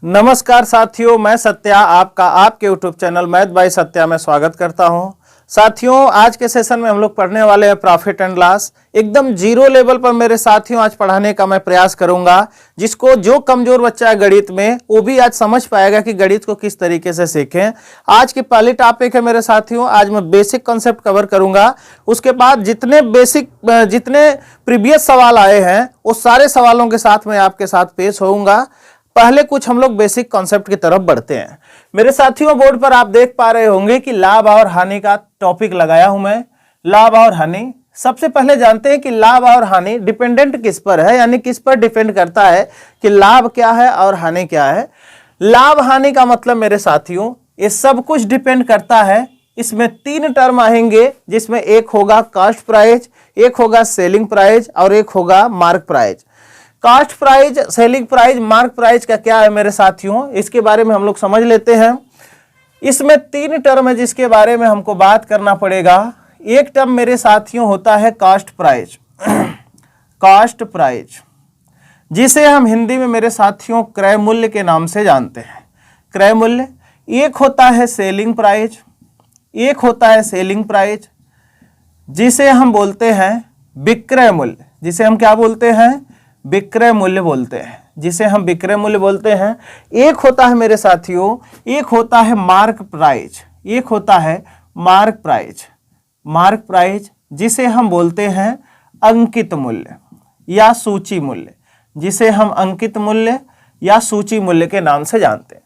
नमस्कार साथियों, मैं सत्या आपका आपके YouTube channel math bye Satya में स्वागत करता हूं। साथियों, आज के सेशन में हम लोग पढ़ने वाले हैं प्रॉफिट एंड लॉस। एकदम जीरो लेवल पर मेरे साथियों आज पढ़ाने का मैं प्रयास करूंगा, जिसको जो कमजोर बच्चा है गणित में वो भी आज समझ पाएगा कि गणित को किस तरीके से सीखें। आज की पहली टॉपिक है मेरे साथियों, आज मैं बेसिक कॉन्सेप्ट कवर करूंगा। उसके बाद जितने प्रीवियस सवाल आए हैं वो सारे सवालों के साथ मैं आपके साथ पेश होऊंगा। पहले कुछ हम लोग बेसिक कॉन्सेप्ट की तरफ बढ़ते हैं। मेरे साथियों, बोर्ड पर आप देख पा रहे होंगे कि लाभ और हानि का टॉपिक लगाया हूं मैं। लाभ और हानि, सबसे पहले जानते हैं कि लाभ और हानि डिपेंडेंट किस पर है, यानी किस पर डिपेंड करता है कि लाभ क्या है और हानि क्या है। लाभ हानि का मतलब मेरे साथियों ये सब कुछ डिपेंड करता है। इसमें तीन टर्म आएंगे, जिसमें एक होगा कॉस्ट प्राइस, एक होगा सेलिंग प्राइस और एक होगा mark price. Cost price, selling price, mark price का क्या है मेरे साथियों, इसके बारे में हम लोग समझ लेते हैं। इसमें तीन टर्म है जिसके बारे में हमको बात करना पड़ेगा। एक टर्म मेरे साथियों होता है कॉस्ट प्राइस कॉस्ट प्राइस, जिसे हम हिंदी में मेरे साथियों क्रय मूल्य के नाम से जानते हैं। क्रय मूल्य। एक होता है सेलिंग प्राइस, एक होता है सेलिंग प्राइस जिसे हम बोलते हैं विक्रय मूल्य, जिसे हम क्या बोलते हैं, विक्रय मूल्य बोलते हैं, जिसे हम विक्रय मूल्य बोलते हैं। एक होता है मेरे साथियों, एक होता है मार्क प्राइस, एक होता है मार्क प्राइस, मार्क प्राइस जिसे हम बोलते हैं अंकित मूल्य या सूची मूल्य, जिसे हम अंकित मूल्य या सूची मूल्य के नाम से जानते हैं।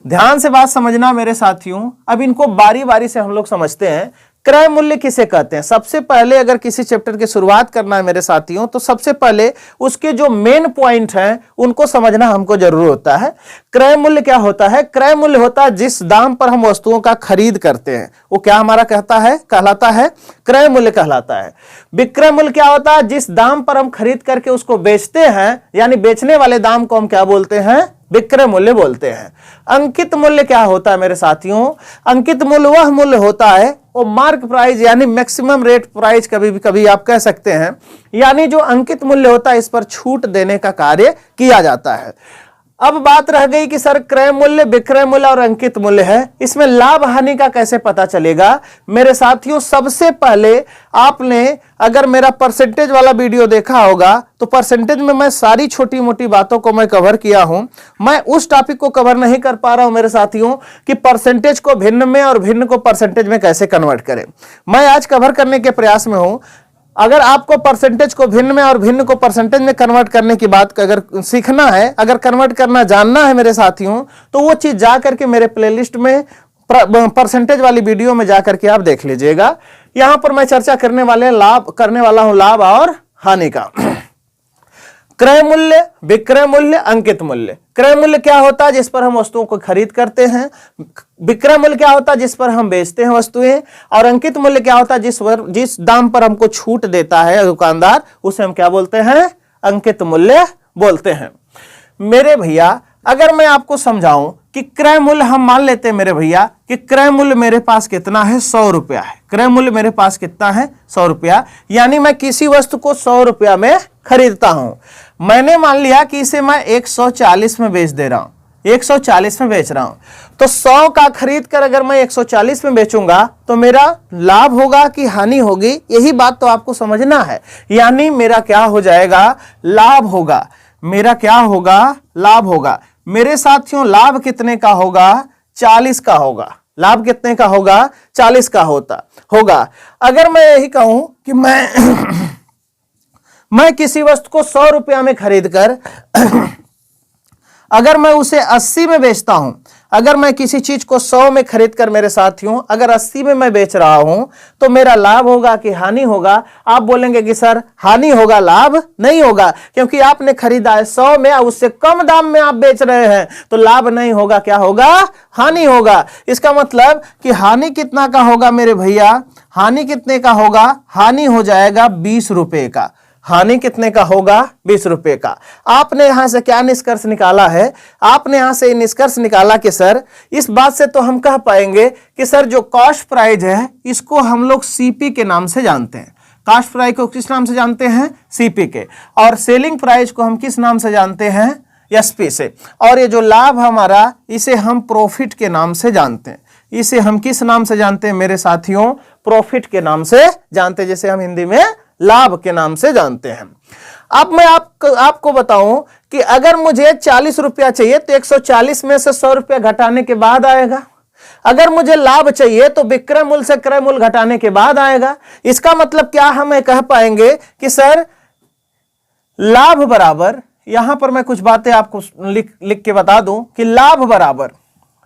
ध्यान से बात समझना मेरे साथियों। अब इनको बारी बारी से हम लोग समझते हैं। क्रय मूल्य किसे कहते हैं? सबसे पहले अगर किसी चैप्टर की शुरुआत करना है मेरे साथियों, तो सबसे पहले उसके जो मेन पॉइंट हैं उनको समझना हमको जरूर होता है। क्रय मूल्य क्या होता है? क्रय मूल्य होता है जिस दाम पर हम वस्तुओं का खरीद करते हैं, वो क्या हमारा कहलाता है क्रय मूल्य कहलाता है। विक्रय मूल्य क्या होता है? जिस दाम पर हम खरीद करके उसको बेचते हैं, यानी बेचने वाले दाम को हम क्या बोलते हैं? विक्रय मूल्य बोलते हैं। अंकित मूल्य क्या होता है मेरे साथियों? अंकित मूल्य वह मूल्य होता है, वो मार्क प्राइस यानी मैक्सिमम रेट प्राइस कभी भी कभी आप कह सकते हैं, यानी जो अंकित मूल्य होता है इस पर छूट देने का कार्य किया जाता है। अब बात रह गई कि सर क्रय मूल्य, विक्रय मूल्य और अंकित मूल्य है, इसमें लाभ हानि का कैसे पता चलेगा? मेरे साथियों, सबसे पहले आपने अगर मेरा परसेंटेज वाला वीडियो देखा होगा तो परसेंटेज में मैं सारी छोटी मोटी बातों को मैं कवर किया हूं। मैं उस टॉपिक को कवर नहीं कर पा रहा हूं मेरे साथियों कि परसेंटेज को भिन्न में और भिन्न को परसेंटेज में कैसे कन्वर्ट करें। मैं आज कवर करने के प्रयास में हूं। अगर आपको परसेंटेज को भिन्न में और भिन्न को परसेंटेज में कन्वर्ट करने की बात अगर सीखना है, अगर कन्वर्ट करना जानना है मेरे साथियों, तो वो चीज जा करके मेरे प्लेलिस्ट में परसेंटेज वाली वीडियो में जाकर के आप देख लीजिएगा। यहां पर मैं चर्चा करने वाला हूं लाभ और हानि का। क्रय मूल्य, विक्रय मूल्य, अंकित मूल्य। क्रय मूल्य क्या होता है? जिस पर हम वस्तुओं को खरीद करते हैं। विक्रय मूल्य क्या होता है? जिस पर हम बेचते हैं वस्तुएं। और अंकित मूल्य क्या होता है? जिस दाम पर हमको छूट देता है दुकानदार, उसे हम क्या बोलते हैं? अंकित मूल्य बोलते हैं। मेरे भैया, अगर मैं आपको समझाऊं कि क्रय मूल्य, हम मान लेते हैं मेरे भैया कि क्रय मूल्य मेरे पास कितना है? 100 रुपया है। क्रय मूल्य मेरे पास कितना है? 100 रुपया। यानी मैं किसी वस्तु को 100 रुपया में खरीदता हूं। मैंने मान लिया कि इसे मैं 140 में बेच दे रहा हूं, 140 में बेच रहा हूं। तो 100 का खरीद कर अगर मैं 140 में बेचूंगा तो मेरा लाभ होगा कि हानि होगी? यही बात तो आपको समझना है। यानी मेरा क्या हो जाएगा? लाभ होगा। मेरा क्या होगा? लाभ होगा। मेरे साथियों, लाभ कितने का होगा? 40 का होगा। लाभ कितने का होगा? 40 का होगा। अगर मैं यही कहूं कि मैं किसी वस्तु को 100 रुपया में खरीद कर अगर मैं उसे 80 में बेचता हूं, अगर मैं किसी चीज को 100 में खरीद कर मेरे साथियों अगर 80 में मैं बेच रहा हूं, तो मेरा लाभ होगा कि हानि होगा? आप बोलेंगे कि सर हानि होगा, लाभ नहीं होगा, क्योंकि आपने खरीदा है 100 में, उससे कम दाम में आप बेच रहे हैं, तो लाभ नहीं होगा, क्या होगा? हानि होगा। इसका मतलब कि हानि कितना का होगा मेरे भैया? हानि कितने का होगा? हानि हो जाएगा 20 रुपए का। हानि कितने का होगा? 20 रुपए का। आपने यहां से क्या निष्कर्ष निकाला है? आपने यहां से निष्कर्ष निकाला कि सर, इस बात से तो हम कह पाएंगे कि सर जो कॉस्ट प्राइस है इसको हम लोग सीपी के नाम से जानते हैं। कॉस्ट प्राइस को किस नाम से जानते हैं? सीपी के। और सेलिंग प्राइस को हम किस नाम से जानते हैं? एसपी से। और ये जो लाभ हमारा, इसे हम प्रॉफिट के नाम से जानते हैं। इसे हम किस नाम से जानते हैं मेरे साथियों? प्रॉफिट के नाम से जानते हैं, जैसे हम हिंदी में लाभ के नाम से जानते हैं। अब मैं आपको बताऊं कि अगर मुझे 40 रुपया चाहिए तो 140 में से 100 रुपया घटाने के बाद आएगा। अगर मुझे लाभ चाहिए तो विक्रय मूल्य से क्रय मूल्य घटाने के बाद आएगा। इसका मतलब क्या हमें कह पाएंगे कि सर लाभ बराबर, यहां पर मैं कुछ बातें आपको लिख के बता दूं कि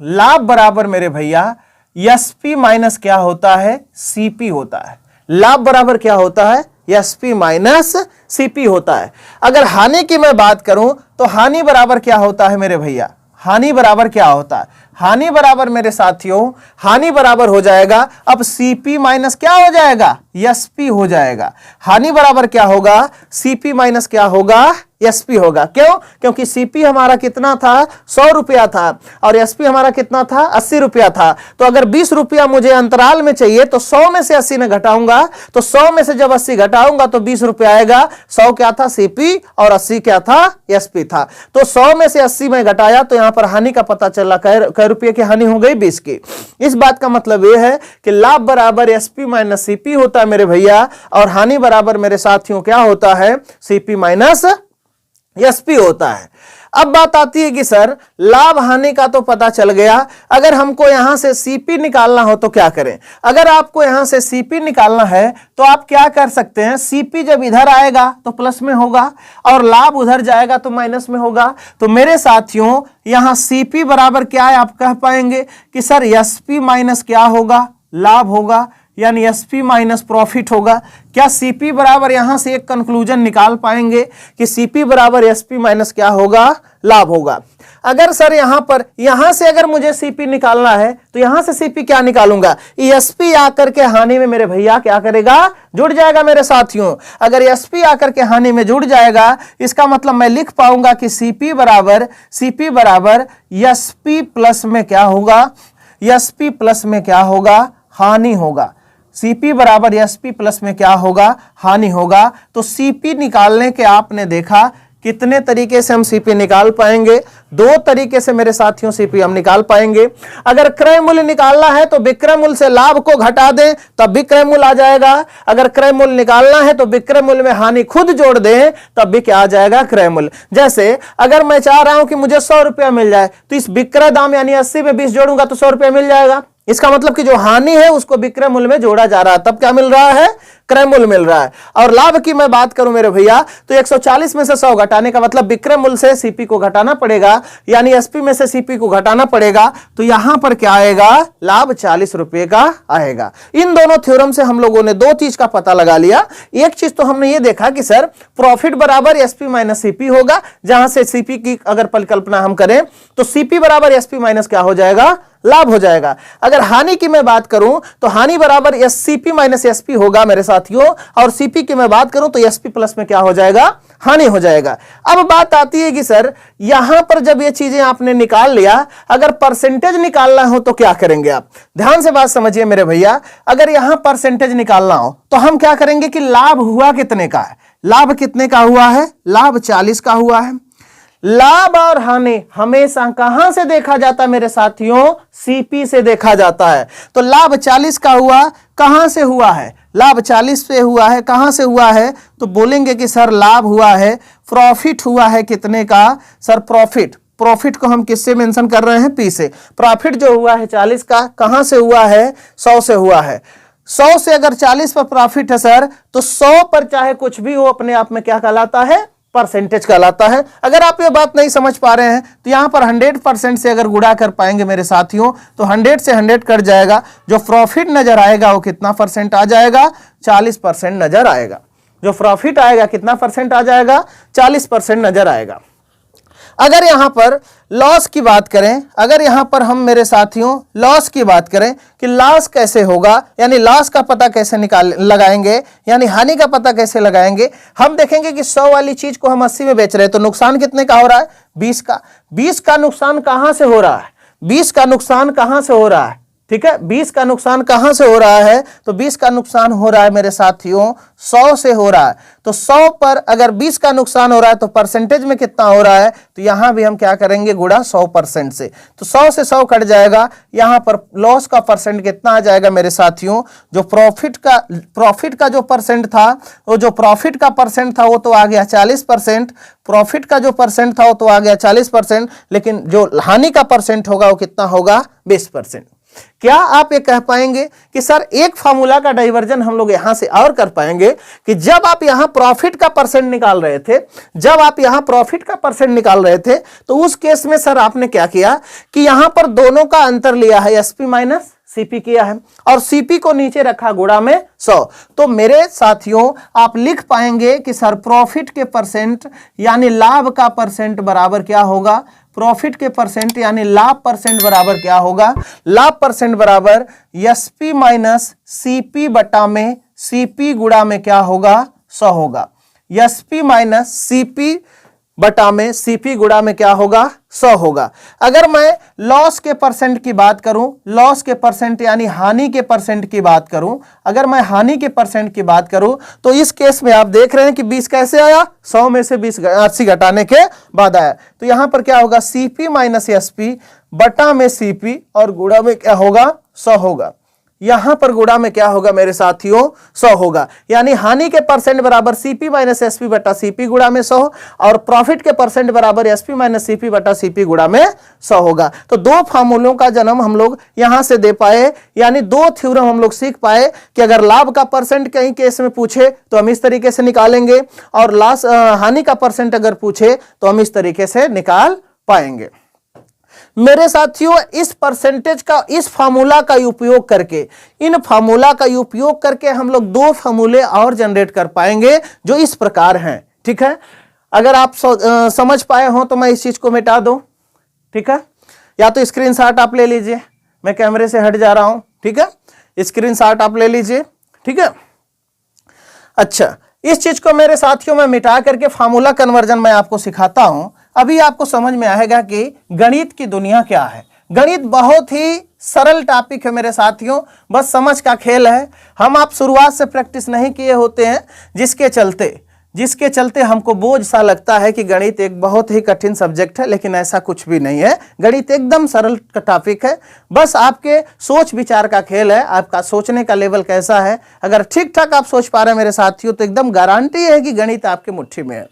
लाभ बराबर मेरे भैया एसपी माइनस क्या होता है? सीपी होता है। लाभ बराबर क्या होता है? एसपी माइनस सीपी होता है। अगर हानि की मैं बात करूं तो हानि बराबर क्या होता है मेरे भैया? हानि बराबर क्या होता है? हानि बराबर मेरे साथियों, हानि बराबर हो जाएगा, अब सीपी माइनस क्या हो जाएगा? एसपी हो जाएगा। हानि बराबर क्या होगा? सीपी माइनस क्या होगा? एसपी होगा। क्यों? क्योंकि सीपी हमारा कितना था? 100 रुपया था, और एसपी हमारा कितना था? 80 रुपया था। तो अगर 20 रुपया मुझे अंतराल में चाहिए तो 100 में से 80 में घटाऊंगा, तो 100 में से जब 80 घटाऊंगा तो 20 रुपया आएगा। 100 क्या था? सीपी, और 80 क्या था? एसपी था। तो 100 में से 80 में घटाया तो यहां पर हानि का पता चला, कै रुपये की हानि हो गई? 20 की। इस बात का मतलब यह है कि लाभ बराबर एसपी माइनस सीपी होता है मेरे भैया, और हानि बराबर मेरे साथियों क्या होता है? सीपी माइनस एसपी होता है। अब बात आती है कि सर लाभ हानि का तो पता चल गया, अगर हमको यहां से सीपी निकालना हो तो क्या करें? अगर आपको यहां से सीपी निकालना है तो आप क्या कर सकते हैं? सीपी जब इधर आएगा तो प्लस में होगा, और लाभ उधर जाएगा तो माइनस में होगा। तो मेरे साथियों यहां सीपी बराबर क्या है? आप कह पाएंगे कि सर एसपी माइनस क्या होगा? लाभ होगा, यानी एसपी माइनस प्रॉफिट होगा। क्या सीपी बराबर यहां से एक कंक्लूजन निकाल पाएंगे कि सीपी बराबर एसपी माइनस क्या होगा? लाभ होगा। अगर सर यहां से अगर मुझे सीपी निकालना है तो यहां से सीपी क्या निकालूंगा? एसपी आकर के हानि में मेरे भैया क्या करेगा? जुड़ जाएगा मेरे साथियों। अगर एसपी आकर के हानि में जुड़ जाएगा, इसका मतलब मैं लिख पाऊंगा कि सीपी बराबर एसपी प्लस में क्या होगा? एसपी प्लस में क्या होगा? हानि होगा। सीपी बराबर एसपी प्लस में क्या होगा? हानि होगा। तो सीपी निकालने के आपने देखा कितने तरीके से हम सीपी निकाल पाएंगे? 2 तरीके से मेरे साथियों सीपी हम निकाल पाएंगे। अगर क्रय मूल्य निकालना है तो विक्रय मूल्य से लाभ को घटा दें तब भी क्रय मूल्य आ जाएगा। अगर क्रय मूल्य निकालना है तो विक्रय मूल्य में हानि खुद जोड़ दें तब भी क्या आ जाएगा? क्रय मूल्य। जैसे अगर मैं चाह रहा हूं कि मुझे 100 रुपया मिल जाए तो इस विक्रय दाम यानी 80 में 20 जोड़ूंगा तो 100 रुपया मिल जाएगा। इसका मतलब कि जो हानि है उसको विक्रय मूल्य में जोड़ा जा रहा है, तब क्या मिल रहा है? क्रय मूल्य मिल रहा है। और लाभ की मैं बात करूं मेरे भैया तो 140 में से 100 घटाने का मतलब विक्रय मूल्य से सीपी को घटाना पड़ेगा, यानी एसपी में से सीपी को घटाना पड़ेगा। तो यहां पर क्या आएगा? लाभ 40 रुपए का आएगा। इन दोनों थ्योरम से हम लोगों ने 2 चीज का पता लगा लिया। एक चीज तो हमने ये देखा कि सर प्रॉफिट बराबर एसपी माइनस सीपी होगा, जहां से सीपी की अगर परिकल्पना हम करें तो सीपी बराबर एसपी माइनस क्या हो जाएगा? लाभ हो जाएगा। अगर हानि की मैं बात करूं तो हानि बराबर सीपी माइनस एसपी होगा मेरे साथियों, और सीपी की मैं बात करूं तो एसपी प्लस में क्या हो जाएगा? हानि हो जाएगा। अब बात आती है कि सर यहां पर जब ये चीजें आपने निकाल लिया, अगर परसेंटेज निकालना हो तो क्या करेंगे? आप ध्यान से बात समझिए मेरे भैया। अगर यहां परसेंटेज निकालना हो तो हम क्या करेंगे कि लाभ हुआ कितने का है? लाभ कितने का हुआ है? लाभ 40 का हुआ है। लाभ और हानि हमेशा कहां से देखा जाता है मेरे साथियों? सीपी से देखा जाता है। तो लाभ 40 का हुआ, कहां से हुआ है? लाभ 40 से हुआ है, कहां से हुआ है? तो बोलेंगे कि सर लाभ हुआ है, प्रॉफिट हुआ है कितने का? सर प्रॉफिट को हम किससे मेंशन कर रहे हैं? पी से। प्रॉफिट जो हुआ है 40 का, कहां से हुआ है? 100 से हुआ है। 100 से अगर 40 पर प्रॉफिट है सर, तो 100 पर चाहे कुछ भी हो अपने आप में क्या कहलाता है? परसेंटेज कहलाता है। अगर आप ये बात नहीं समझ पा रहे हैं तो यहां पर 100% से अगर गुणा कर पाएंगे मेरे साथियों तो 100 से 100 कट जाएगा, जो प्रॉफिट नजर आएगा वो कितना परसेंट आ जाएगा? 40% नजर आएगा। जो प्रॉफिट आएगा कितना परसेंट आ जाएगा? 40% नजर आएगा। अगर यहां पर लॉस की बात करें, अगर यहां पर हम मेरे साथियों लॉस की बात करें कि लॉस कैसे होगा, यानी लॉस का पता कैसे लगाएंगे, यानी हानि का पता कैसे लगाएंगे, हम देखेंगे कि 100 वाली चीज को हम 80 में बेच रहे हैं तो नुकसान कितने का हो रहा है? 20 का। 20 का नुकसान कहां से हो रहा है? 20 का नुकसान कहां से हो रहा है? ठीक है। 20 का नुकसान कहां से हो रहा है? तो 20 का नुकसान हो रहा है मेरे साथियों 100 से हो रहा है। तो 100 पर अगर 20 का नुकसान हो रहा है तो परसेंटेज में कितना हो रहा है? तो यहां भी हम क्या करेंगे, गुणा 100% से। तो 100 से 100 कट जाएगा, यहां पर लॉस का परसेंट कितना आ जाएगा मेरे साथियों? जो प्रॉफिट का जो परसेंट था, वो जो प्रॉफिट का परसेंट था वो तो आ गया 40%। प्रॉफिट का जो परसेंट था वो तो आ गया 40%, लेकिन जो हानि का परसेंट होगा वो कितना होगा? 20%। क्या आप ये कह पाएंगे कि सर एक फार्मूला का डाइवर्जन हम लोग यहां से और कर पाएंगे कि जब आप यहां प्रॉफिट का परसेंट निकाल रहे थे, तो उस केस में सर आपने क्या किया कि यहां पर दोनों का अंतर लिया है, एसपी माइनस सीपी किया है और सीपी को नीचे रखा गुणा में 100। तो मेरे साथियों आप लिख पाएंगे कि सर प्रॉफिट के परसेंट यानी लाभ का परसेंट बराबर क्या होगा? प्रॉफिट के परसेंट यानी लाभ परसेंट बराबर क्या होगा? लाभ परसेंट बराबर एसपी माइनस सीपी बटा में सीपी गुणा में क्या होगा? 100 होगा। एसपी माइनस सीपी बटा में सीपी गुणा में क्या होगा? 100 होगा। अगर मैं लॉस के परसेंट की बात करूं, लॉस के परसेंट यानी हानि के परसेंट की बात करूं, अगर मैं हानि के परसेंट की बात करूं तो इस केस में आप देख रहे हैं कि 20 कैसे आया? 100 में से 20 80 घटाने के बाद आया। तो यहां पर क्या होगा? सीपी माइनस एसपी बटा में सीपी और गुणा में क्या होगा? 100 होगा। यहां पर गुणा में क्या होगा मेरे साथियों? 100 होगा। यानी हानि के परसेंट बराबर सीपी माइनस एसपी बटा सीपी गुणा में 100 और प्रॉफिट के परसेंट बराबर एसपी माइनस सीपी बटा सीपी गुणा में 100 होगा। तो दो फार्मूलों का जन्म हम लोग यहां से दे पाए, यानी दो थ्योरम हम लोग सीख पाए कि अगर लाभ का परसेंट कहीं केस में पूछे तो हम इस तरीके से निकालेंगे और हानि का परसेंट अगर पूछे तो हम इस तरीके से निकाल पाएंगे। मेरे साथियों इस परसेंटेज का, इस फार्मूला का उपयोग करके, इन फार्मूला का उपयोग करके हम लोग दो फार्मूले और जनरेट कर पाएंगे जो इस प्रकार हैं। ठीक है, अगर आप समझ पाए हो तो मैं इस चीज को मिटा दूं। ठीक है, या तो स्क्रीनशॉट आप ले लीजिए, मैं कैमरे से हट जा रहा हूं। ठीक है, स्क्रीनशॉट आप ले लीजिए। ठीक है, अच्छा इस चीज को मेरे साथियों में मिटा करके फार्मूला कन्वर्जन मैं आपको सिखाता हूं। अभी आपको समझ में आएगा कि गणित की दुनिया क्या है। गणित बहुत ही सरल टॉपिक है मेरे साथियों, बस समझ का खेल है। हम आप शुरुआत से प्रैक्टिस नहीं किए होते हैं, जिसके चलते हमको बोझ सा लगता है कि गणित एक बहुत ही कठिन सब्जेक्ट है, लेकिन ऐसा कुछ भी नहीं है। गणित एकदम सरल टॉपिक है, बस आपके सोच विचार का खेल है, आपका सोचने का लेवल कैसा है। अगर ठीक ठाक आप सोच पा रहे हैं मेरे साथियों तो एकदम गारंटी है कि गणित आपके मुट्ठी में है।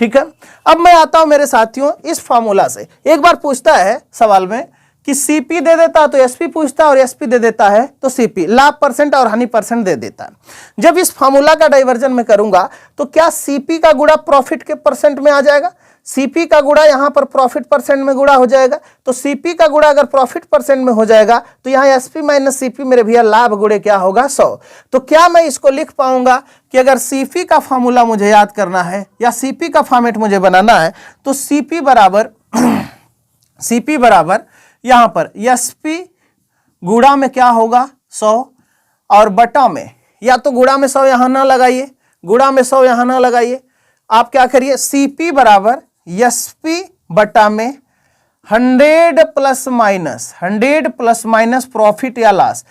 ठीक है, अब मैं आता हूं मेरे साथियों इस फार्मूला से। एक बार पूछता है सवाल में कि सीपी दे देता तो एसपी पूछता और एसपी दे देता है तो सीपी, लाभ परसेंट और हानि परसेंट दे देता है। जब इस फार्मूला का डाइवर्जन में करूंगा तो क्या सीपी का गुणा प्रॉफिट के परसेंट में आ जाएगा? सीपी का गुणा यहां पर प्रॉफिट परसेंट में गुणा हो जाएगा। तो सीपी का गुणा अगर प्रॉफिट परसेंट में हो जाएगा तो यहां एसपी माइनस सीपी मेरे भैया लाभ गुणे क्या होगा? 100। तो क्या मैं इसको लिख पाऊंगा कि अगर सीपी का फार्मूला मुझे याद करना है या सीपी का फॉर्मेट मुझे बनाना है तो सीपी बराबर यहां पर एसपी गुणा में क्या होगा? 100 और बटा में, या तो गुणा में 100 यहां ना लगाइए, गुणा में 100 यहां ना लगाइए, आप क्या करिए सीपी बराबर एसपी बटा में 100 प्लस माइनस प्रॉफिट या लॉस।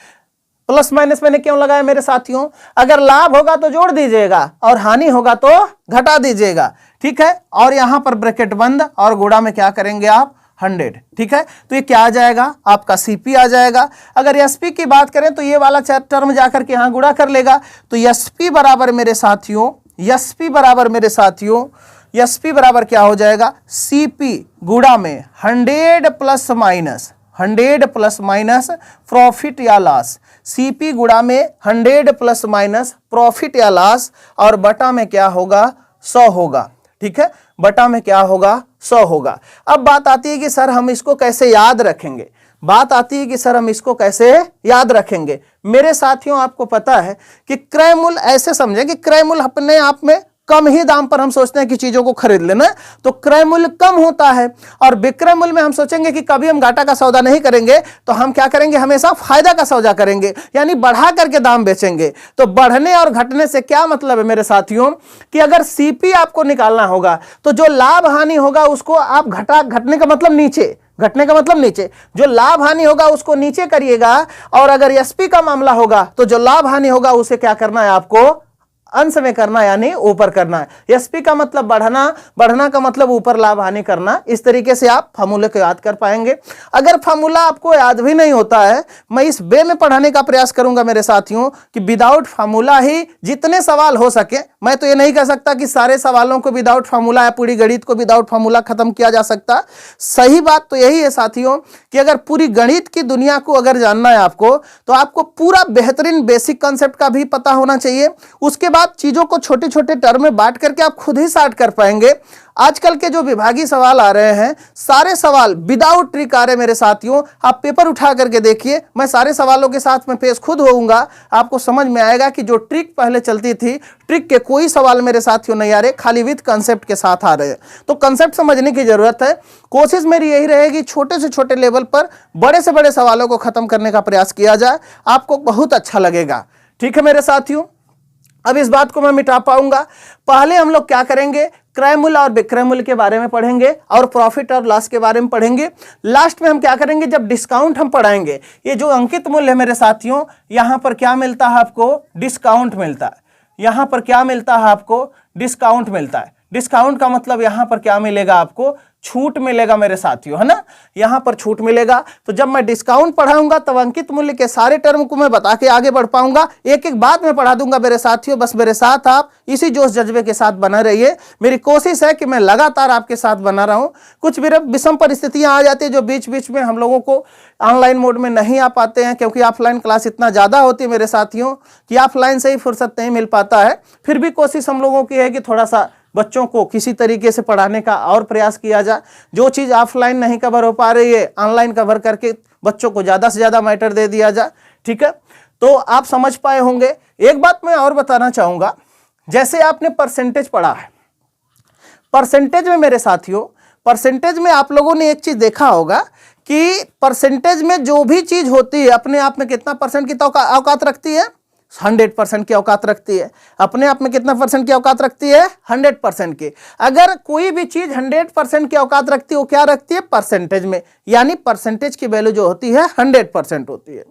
प्लस माइनस मैंने क्यों लगाया मेरे साथियों? अगर लाभ होगा तो जोड़ दीजिएगा और हानि होगा तो घटा दीजिएगा। ठीक है, और यहां पर ब्रैकेट बंद और गुणा में क्या करेंगे आप? 100। ठीक है, तो ये क्या आ जाएगा? आपका सीपी आ जाएगा। अगर एसपी की बात करें तो ये वाला टर्म जाकर के यहां गुणा कर लेगा। तो एसपी बराबर मेरे साथियों एसपी बराबर क्या हो जाएगा? सीपी गुणा में 100 प्लस माइनस प्रॉफिट या लॉस। सीपी गुणा में 100 प्लस माइनस प्रॉफिट या लॉस और बटा में क्या होगा? 100 होगा। ठीक है, बटा में क्या होगा? 100 होगा। अब बात आती है कि सर हम इसको कैसे याद रखेंगे। मेरे साथियों आपको पता है कि क्रय मूल्य ऐसे समझें कि क्रय मूल्य अपने आप में कम ही दाम पर हम सोचते हैं कि चीजों को खरीद लेना, तो क्रय मूल्य कम होता है। और विक्रय मूल्य में हम सोचेंगे कि कभी हम घाटा का सौदा नहीं करेंगे, तो हम क्या करेंगे? हमेशा फायदा का सौदा करेंगे, यानी बढ़ा करके दाम बेचेंगे। तो बढ़ने और घटने से क्या मतलब है मेरे साथियों कि अगर सीपी आपको निकालना होगा तो जो लाभ हानि होगा उसको आप घटने का मतलब नीचे घटने का मतलब नीचे, जो लाभ हानि होगा उसको नीचे करिएगा, और अगर एसपी का मामला होगा तो जो लाभ हानि होगा उसे क्या करना है आपको, अंश में करना, यानी ऊपर करना है। एसपी का मतलब बढ़ना, बढ़ना का मतलब ऊपर लाभ हानि करना। इस तरीके से आप फार्मूले को याद कर पाएंगे। अगर फार्मूला आपको याद भी नहीं होता है, मैं इस वे में पढ़ाने का प्रयास करूंगा मेरे साथियों कि विदाउट फार्मूला ही जितने सवाल हो सके, मैं तो ये नहीं कह सकता कि सारे सवालों को विदाउट फार्मूला या पूरी गणित को विदाउट फार्मूला खत्म किया जा सकता। सही बात तो यही है साथियों कि अगर पूरी गणित की दुनिया को अगर जानना है आपको, तो आपको पूरा बेहतरीन बेसिक कॉन्सेप्ट का भी पता होना चाहिए। उसके बाद चीजों को छोटे छोटे टर्म में बांट करके आप खुद ही सॉल्व कर पाएंगे। आजकल के जो विभागीय सवाल आ रहे हैं, सारे सवाल विदाउट ट्रिक आ रहे हैं मेरे साथियों। आप पेपर उठा करके देखिए, मैं सारे सवालों के साथ में पेश खुद होऊंगा, आपको समझ में आएगा कि जो ट्रिक पहले चलती थी, ट्रिक के कोई सवाल मेरे साथियों नहीं आ रहे, खाली विद कंसेप्ट के साथ आ रहे हैं। तो कंसेप्ट समझने की जरूरत है। कोशिश मेरी यही रहेगी छोटे से छोटे लेवल पर बड़े से बड़े सवालों को खत्म करने का प्रयास किया जाए, आपको बहुत अच्छा लगेगा। ठीक है मेरे साथियों, अब इस बात को मैं मिटा पाऊंगा। पहले हम लोग क्या करेंगे, क्रय मूल्य और विक्रय मूल्य के बारे में पढ़ेंगे और प्रॉफिट और लॉस के बारे में पढ़ेंगे। लास्ट में हम क्या करेंगे, जब डिस्काउंट हम पढ़ाएंगे, ये जो अंकित मूल्य है मेरे साथियों, यहां पर क्या मिलता है आपको, डिस्काउंट मिलता है। यहां पर क्या मिलता है आपको, डिस्काउंट मिलता है। डिस्काउंट का मतलब यहां पर क्या मिलेगा आपको, छूट मिलेगा मेरे साथियों, है ना, यहां पर छूट मिलेगा। तो जब मैं डिस्काउंट पढ़ाऊंगा तब अंकित मूल्य के सारे टर्म को मैं बता के आगे बढ़ पाऊंगा। एक एक बात मैं पढ़ा दूंगा मेरे साथियों, बस मेरे साथ आप इसी जोश जज्बे के साथ बना रहिए। मेरी कोशिश है कि मैं लगातार आपके साथ बना रहा हूं। कुछ विषम परिस्थितियां आ जाती है जो बीच बीच में हम लोगों को ऑनलाइन मोड में नहीं आ पाते हैं, क्योंकि ऑफलाइन क्लास इतना ज्यादा होती है मेरे साथियों कि ऑफलाइन से ही फुर्सत नहीं मिल पाता है। फिर भी कोशिश हम लोगों की है कि थोड़ा सा बच्चों को किसी तरीके से पढ़ाने का और प्रयास किया जाए। जो चीज़ ऑफलाइन नहीं कवर हो पा रही है, ऑनलाइन कवर करके बच्चों को ज़्यादा से ज़्यादा मैटर दे दिया जाए। ठीक है, तो आप समझ पाए होंगे। एक बात मैं और बताना चाहूँगा, जैसे आपने परसेंटेज पढ़ा है, परसेंटेज में मेरे साथियों, परसेंटेज में आप लोगों ने एक चीज़ देखा होगा कि परसेंटेज में जो भी चीज़ होती है अपने आप में कितना परसेंट की औकात रखती है, 100% की औकात रखती है। अपने आप में कितना परसेंट की औकात रखती है, 100% की। अगर कोई भी चीज 100% की औकात रखती है, वो क्या रखती है, परसेंटेज में, यानी परसेंटेज की वैल्यू जो होती है 100% होती है।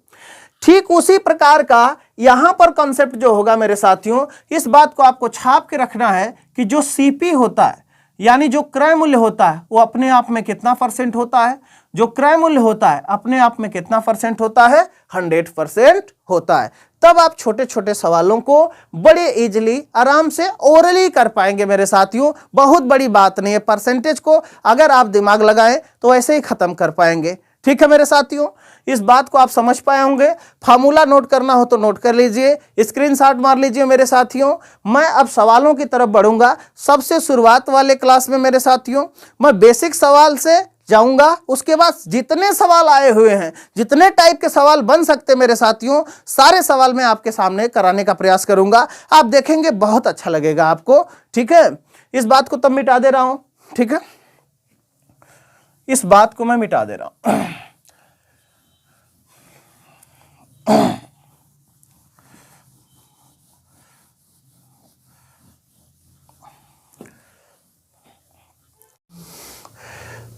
ठीक उसी प्रकार का यहां पर कॉन्सेप्ट जो होगा मेरे साथियों, इस बात को आपको छाप के रखना है कि जो सीपी होता है, यानी जो क्रय मूल्य होता है, वो अपने आप में कितना परसेंट होता है, जो क्रय मूल्य होता है अपने आप में कितना परसेंट होता है, 100% होता है। तब आप छोटे छोटे सवालों को बड़े इजीली आराम से ओरली कर पाएंगे मेरे साथियों। बहुत बड़ी बात नहीं है, परसेंटेज को अगर आप दिमाग लगाएं तो ऐसे ही खत्म कर पाएंगे। ठीक है मेरे साथियों, इस बात को आप समझ पाए होंगे। फार्मूला नोट करना हो तो नोट कर लीजिए, स्क्रीनशॉट मार लीजिए मेरे साथियों। मैं अब सवालों की तरफ बढ़ूंगा। सबसे शुरुआत वाले क्लास में मेरे साथियों मैं बेसिक सवाल से जाऊंगा, उसके बाद जितने सवाल आए हुए हैं, जितने टाइप के सवाल बन सकते मेरे साथियों, सारे सवाल मैं आपके सामने कराने का प्रयास करूंगा। आप देखेंगे बहुत अच्छा लगेगा आपको। ठीक है, इस बात को तब मिटा दे रहा हूं। ठीक है, इस बात को मैं मिटा दे रहा हूं।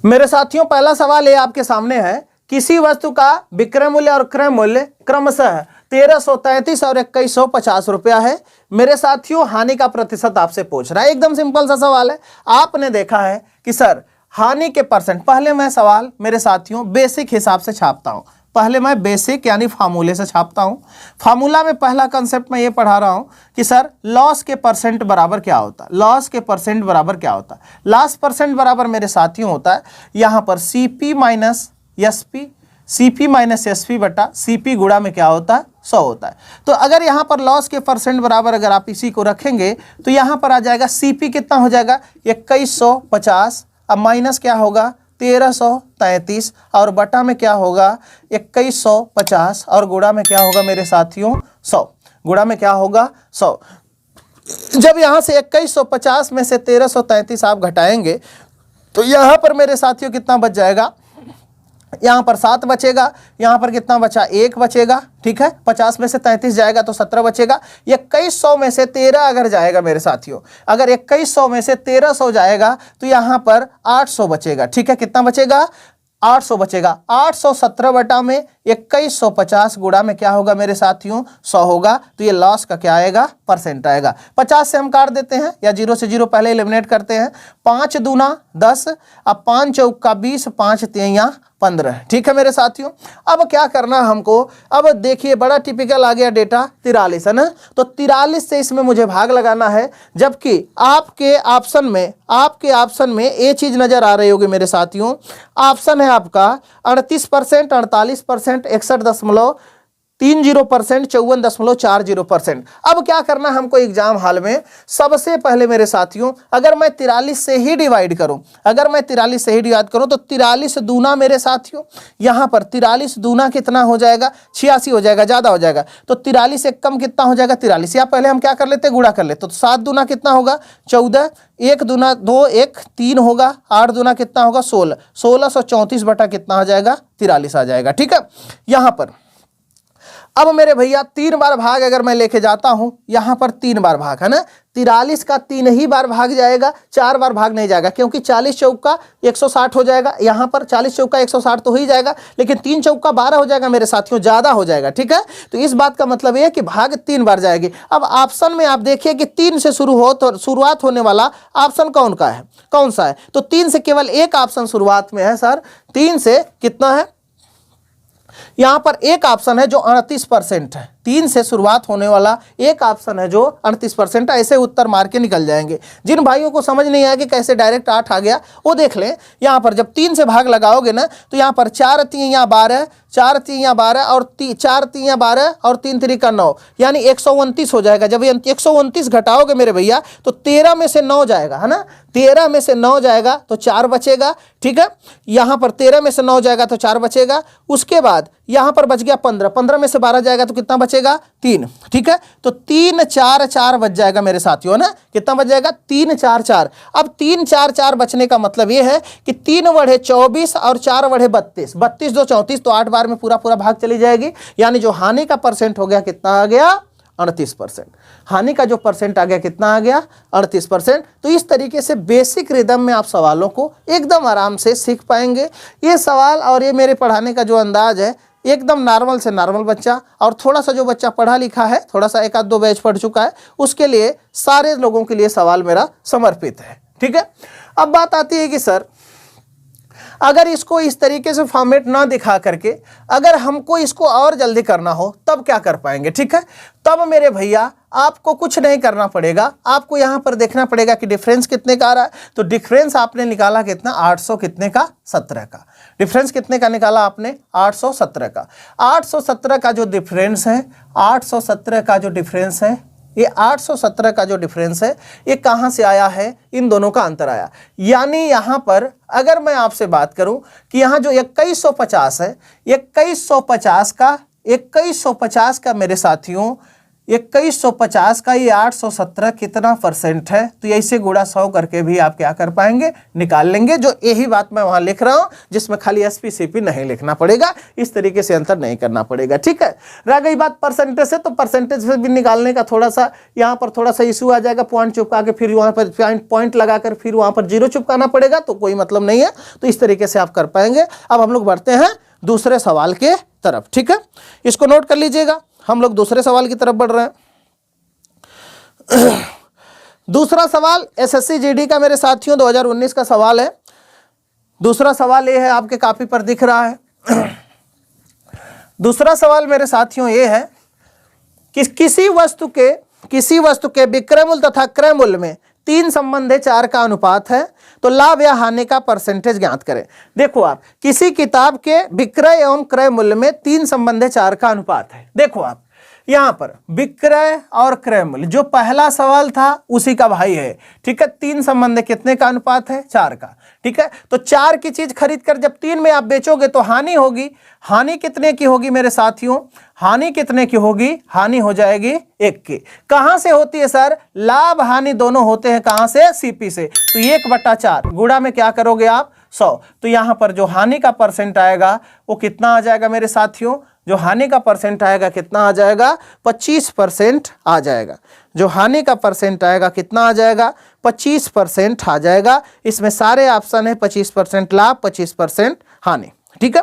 मेरे साथियों, पहला सवाल ये आपके सामने है, किसी वस्तु का विक्रय मूल्य और क्रय मूल्य क्रमशः 1333 और 2150 रुपया है। मेरे साथियों, हानि का प्रतिशत आपसे पूछ रहा है। एकदम सिंपल सा सवाल है। आपने देखा है कि सर हानि के परसेंट, पहले मैं सवाल मेरे साथियों बेसिक हिसाब से छापता हूं। पहले मैं बेसिक यानी फार्मूले से छापता हूं। फार्मूला में पहला कंसेप्ट मैं ये पढ़ा रहा हूं कि सर लॉस के परसेंट बराबर क्या होता है, लॉस के परसेंट बराबर क्या होता है। लॉस परसेंट बराबर मेरे साथियों होता है यहां पर CP minus SP, CP minus SP बटा सीपी गुणा में क्या होता है, 100 होता है। तो अगर यहां पर लॉस के परसेंट बराबर अगर आप इसी को रखेंगे तो यहां पर आ जाएगा सीपी कितना हो जाएगा 2150, अब माइनस क्या होगा 1333 और बटा में क्या होगा 2150 और गुणा में क्या होगा मेरे साथियों 100, गुणा में क्या होगा 100। जब यहां से 2150 में से 1333 आप घटाएंगे तो यहां पर मेरे साथियों कितना बच जाएगा, यहाँ पर 7 बचेगा, यहाँ पर कितना बचा 1 बचेगा। ठीक है, 50 में से 33 जाएगा तो 17 बचेगा। 2100 में से 13 अगर जाएगा मेरे साथियों, अगर 2100 में से 1300 जाएगा तो यहाँ पर 800 बचेगा। ठीक है, कितना बचेगा 800 बचेगा। 817 बटा में 2150 गुणा में क्या होगा मेरे साथियों 100 होगा। तो ये लॉस का क्या आएगा परसेंट आएगा। 50 से हम काट देते हैं या 0 से 0 पहले एलिमिनेट करते हैं। 5 दूना 10, अब 5 चौका 20, 5 तिया 15। ठीक है मेरे साथियों, अब क्या करना हमको, अब देखिए बड़ा टिपिकल आ गया डेटा 43 है ना। तो 43 से इसमें मुझे भाग लगाना है, जबकि आपके ऑप्शन में ये चीज नजर आ रही होगी मेरे साथियों। ऑप्शन है आपका 38%, 48%, 61.30%, 54.40%। अब क्या करना हमको एग्जाम हॉल में, सबसे पहले मेरे साथियों अगर मैं 43 से ही डिवाइड करूं, तो 43 दूना मेरे साथियों यहां पर 43 दूना कितना हो जाएगा 86 हो जाएगा, ज्यादा हो जाएगा। तो 43 से कम कितना हो जाएगा 43, या पहले हम क्या कर लेते गुणा कर लेते। तो 7 दूना कितना होगा 14, 1 दूना 2, 1 3 होगा, 8 दूना कितना होगा 16, 1634 बटा कितना आ जाएगा 43 आ जाएगा। ठीक है, यहां पर अब मेरे भैया 3 बार भाग अगर मैं लेके जाता हूं, यहां पर 3 बार भाग है ना, 43 का 3 ही बार भाग जाएगा, 4 बार भाग नहीं जाएगा, क्योंकि 40 चौका 160 हो जाएगा। यहां पर 40 चौका 160 तो हो ही जाएगा, लेकिन 3 चौका 12 हो जाएगा मेरे साथियों, ज्यादा हो जाएगा। ठीक है, तो इस बात का मतलब यह है कि भाग 3 बार जाएगी। अब ऑप्शन में आप देखिए कि 3 से शुरुआत होने वाला ऑप्शन कौन सा है, तो 3 से केवल एक ऑप्शन शुरुआत में है सर। 3 से कितना है, यहां पर एक ऑप्शन है जो 38% है। 3 से शुरुआत होने वाला एक ऑप्शन है जो 38% है। ऐसे उत्तर मार के निकल जाएंगे। जिन भाइयों को समझ नहीं आया कि कैसे डायरेक्ट 8 आ गया, वो देख लें। यहां पर जब 3 से भाग लगाओगे ना, तो यहां पर 4 तिया 12, 4 तिया 12 और 4 तिया 12 और 3 3 9, यानी 129 हो जाएगा। जब 129 घटाओगे मेरे भैया तो 13 में से 9 जाएगा, है ना, 13 में से 9 जाएगा तो 4 बचेगा। ठीक है, यहां पर 13 में से 9 जाएगा तो 4 बचेगा। उसके बाद यहां पर बच गया 15, 15 में से 12 जाएगा तो कितना बचेगा 3। ठीक है, तो 3 4 4 बच जाएगा मेरे साथियों, ना, कितना बच जाएगा 3 4 4। अब 3 4 4 बचने का मतलब ये है कि 3 बढ़े 24 और 4 बढ़े 32, 32 2 34, तो 8 बार में पूरा भाग चली जाएगी। यानी जो हानि का परसेंट हो गया कितना आ गया 38%। हानि का जो परसेंट आ गया कितना आ गया 38%। तो इस तरीके से बेसिक रिदम में आप सवालों को एकदम आराम से सीख पाएंगे। ये सवाल और ये मेरे पढ़ाने का जो अंदाज है, एकदम नॉर्मल से नॉर्मल बच्चा और थोड़ा सा जो बच्चा पढ़ा लिखा है, थोड़ा सा 1-2 बैच पढ़ चुका है, उसके लिए सारे लोगों के लिए सवाल मेरा समर्पित है। ठीक है, अब बात आती है कि सर अगर इसको इस तरीके से फॉर्मेट ना दिखा करके अगर हमको इसको और जल्दी करना हो तब क्या कर पाएंगे। ठीक है, तब मेरे भैया आपको कुछ नहीं करना पड़ेगा। आपको यहां पर देखना पड़ेगा कि डिफरेंस कितने का आ रहा है। तो डिफरेंस आपने निकाला कितना 800 कितने का 17 का। डिफरेंस कितने का निकाला आपने 817 का। 817 का जो डिफरेंस है, 817 का जो डिफरेंस है, ये 817 का जो डिफरेंस है ये कहां से आया है, इन दोनों का अंतर आया। यानी यहां पर अगर मैं आपसे बात करूं कि यहां जो 2150 है, 2150 का मेरे साथियों 2150 का ये 817 कितना परसेंट है, तो ऐसे गुणा 100 करके भी आप क्या कर पाएंगे निकाल लेंगे। जो यही बात मैं वहां लिख रहा हूं, जिसमें खाली एसपी सीपी नहीं लिखना पड़ेगा, इस तरीके से अंतर नहीं करना पड़ेगा। ठीक है, रह गई बात परसेंटेज से, तो परसेंटेज से भी निकालने का थोड़ा सा यहाँ पर थोड़ा सा इशू आ जाएगा। पॉइंट चिपका के फिर वहां पर पॉइंट लगाकर फिर वहां पर 0 चिपकाना पड़ेगा, तो कोई मतलब नहीं है। तो इस तरीके से आप कर पाएंगे। अब हम लोग बढ़ते हैं दूसरे सवाल के तरफ। ठीक है, इसको नोट कर लीजिएगा, हम लोग दूसरे सवाल की तरफ बढ़ रहे हैं। दूसरा सवाल एसएससी जीडी का मेरे साथियों 2019 का सवाल है। दूसरा सवाल ये है, आपके कॉपी पर दिख रहा है। दूसरा सवाल मेरे साथियों ये है कि किसी वस्तु के विक्रय मूल्य तथा क्रय मूल्य में 3 संबंध 4 का अनुपात है, तो लाभ या हानि का परसेंटेज ज्ञात करें। देखो आप, किसी किताब के विक्रय एवं क्रय मूल्य में 3 संबंध 4 का अनुपात है। देखो आप यहां पर विक्रय और क्रय मूल्य जो पहला सवाल था उसी का भाई है। ठीक है, 3 संबंध कितने का अनुपात है 4 का। ठीक है, तो 4 की चीज खरीद कर जब 3 में आप बेचोगे तो हानि होगी। हानि कितने की होगी मेरे साथियों, हानि कितने की होगी, हानि हो जाएगी 1 की। कहां से होती है सर, लाभ हानि दोनों होते हैं कहां से, सीपी से। तो 1/4 गुणा में क्या करोगे आप 100। तो यहां पर जो हानि का परसेंट आएगा वो कितना आ जाएगा मेरे साथियों, जो हानि का परसेंट आएगा कितना आ जाएगा, 25% आ जाएगा। जो हानि का परसेंट आएगा कितना आ जाएगा, 25% आ जाएगा। इसमें सारे ऑप्शन है, 25% लाभ, 25% हानि। ठीक है,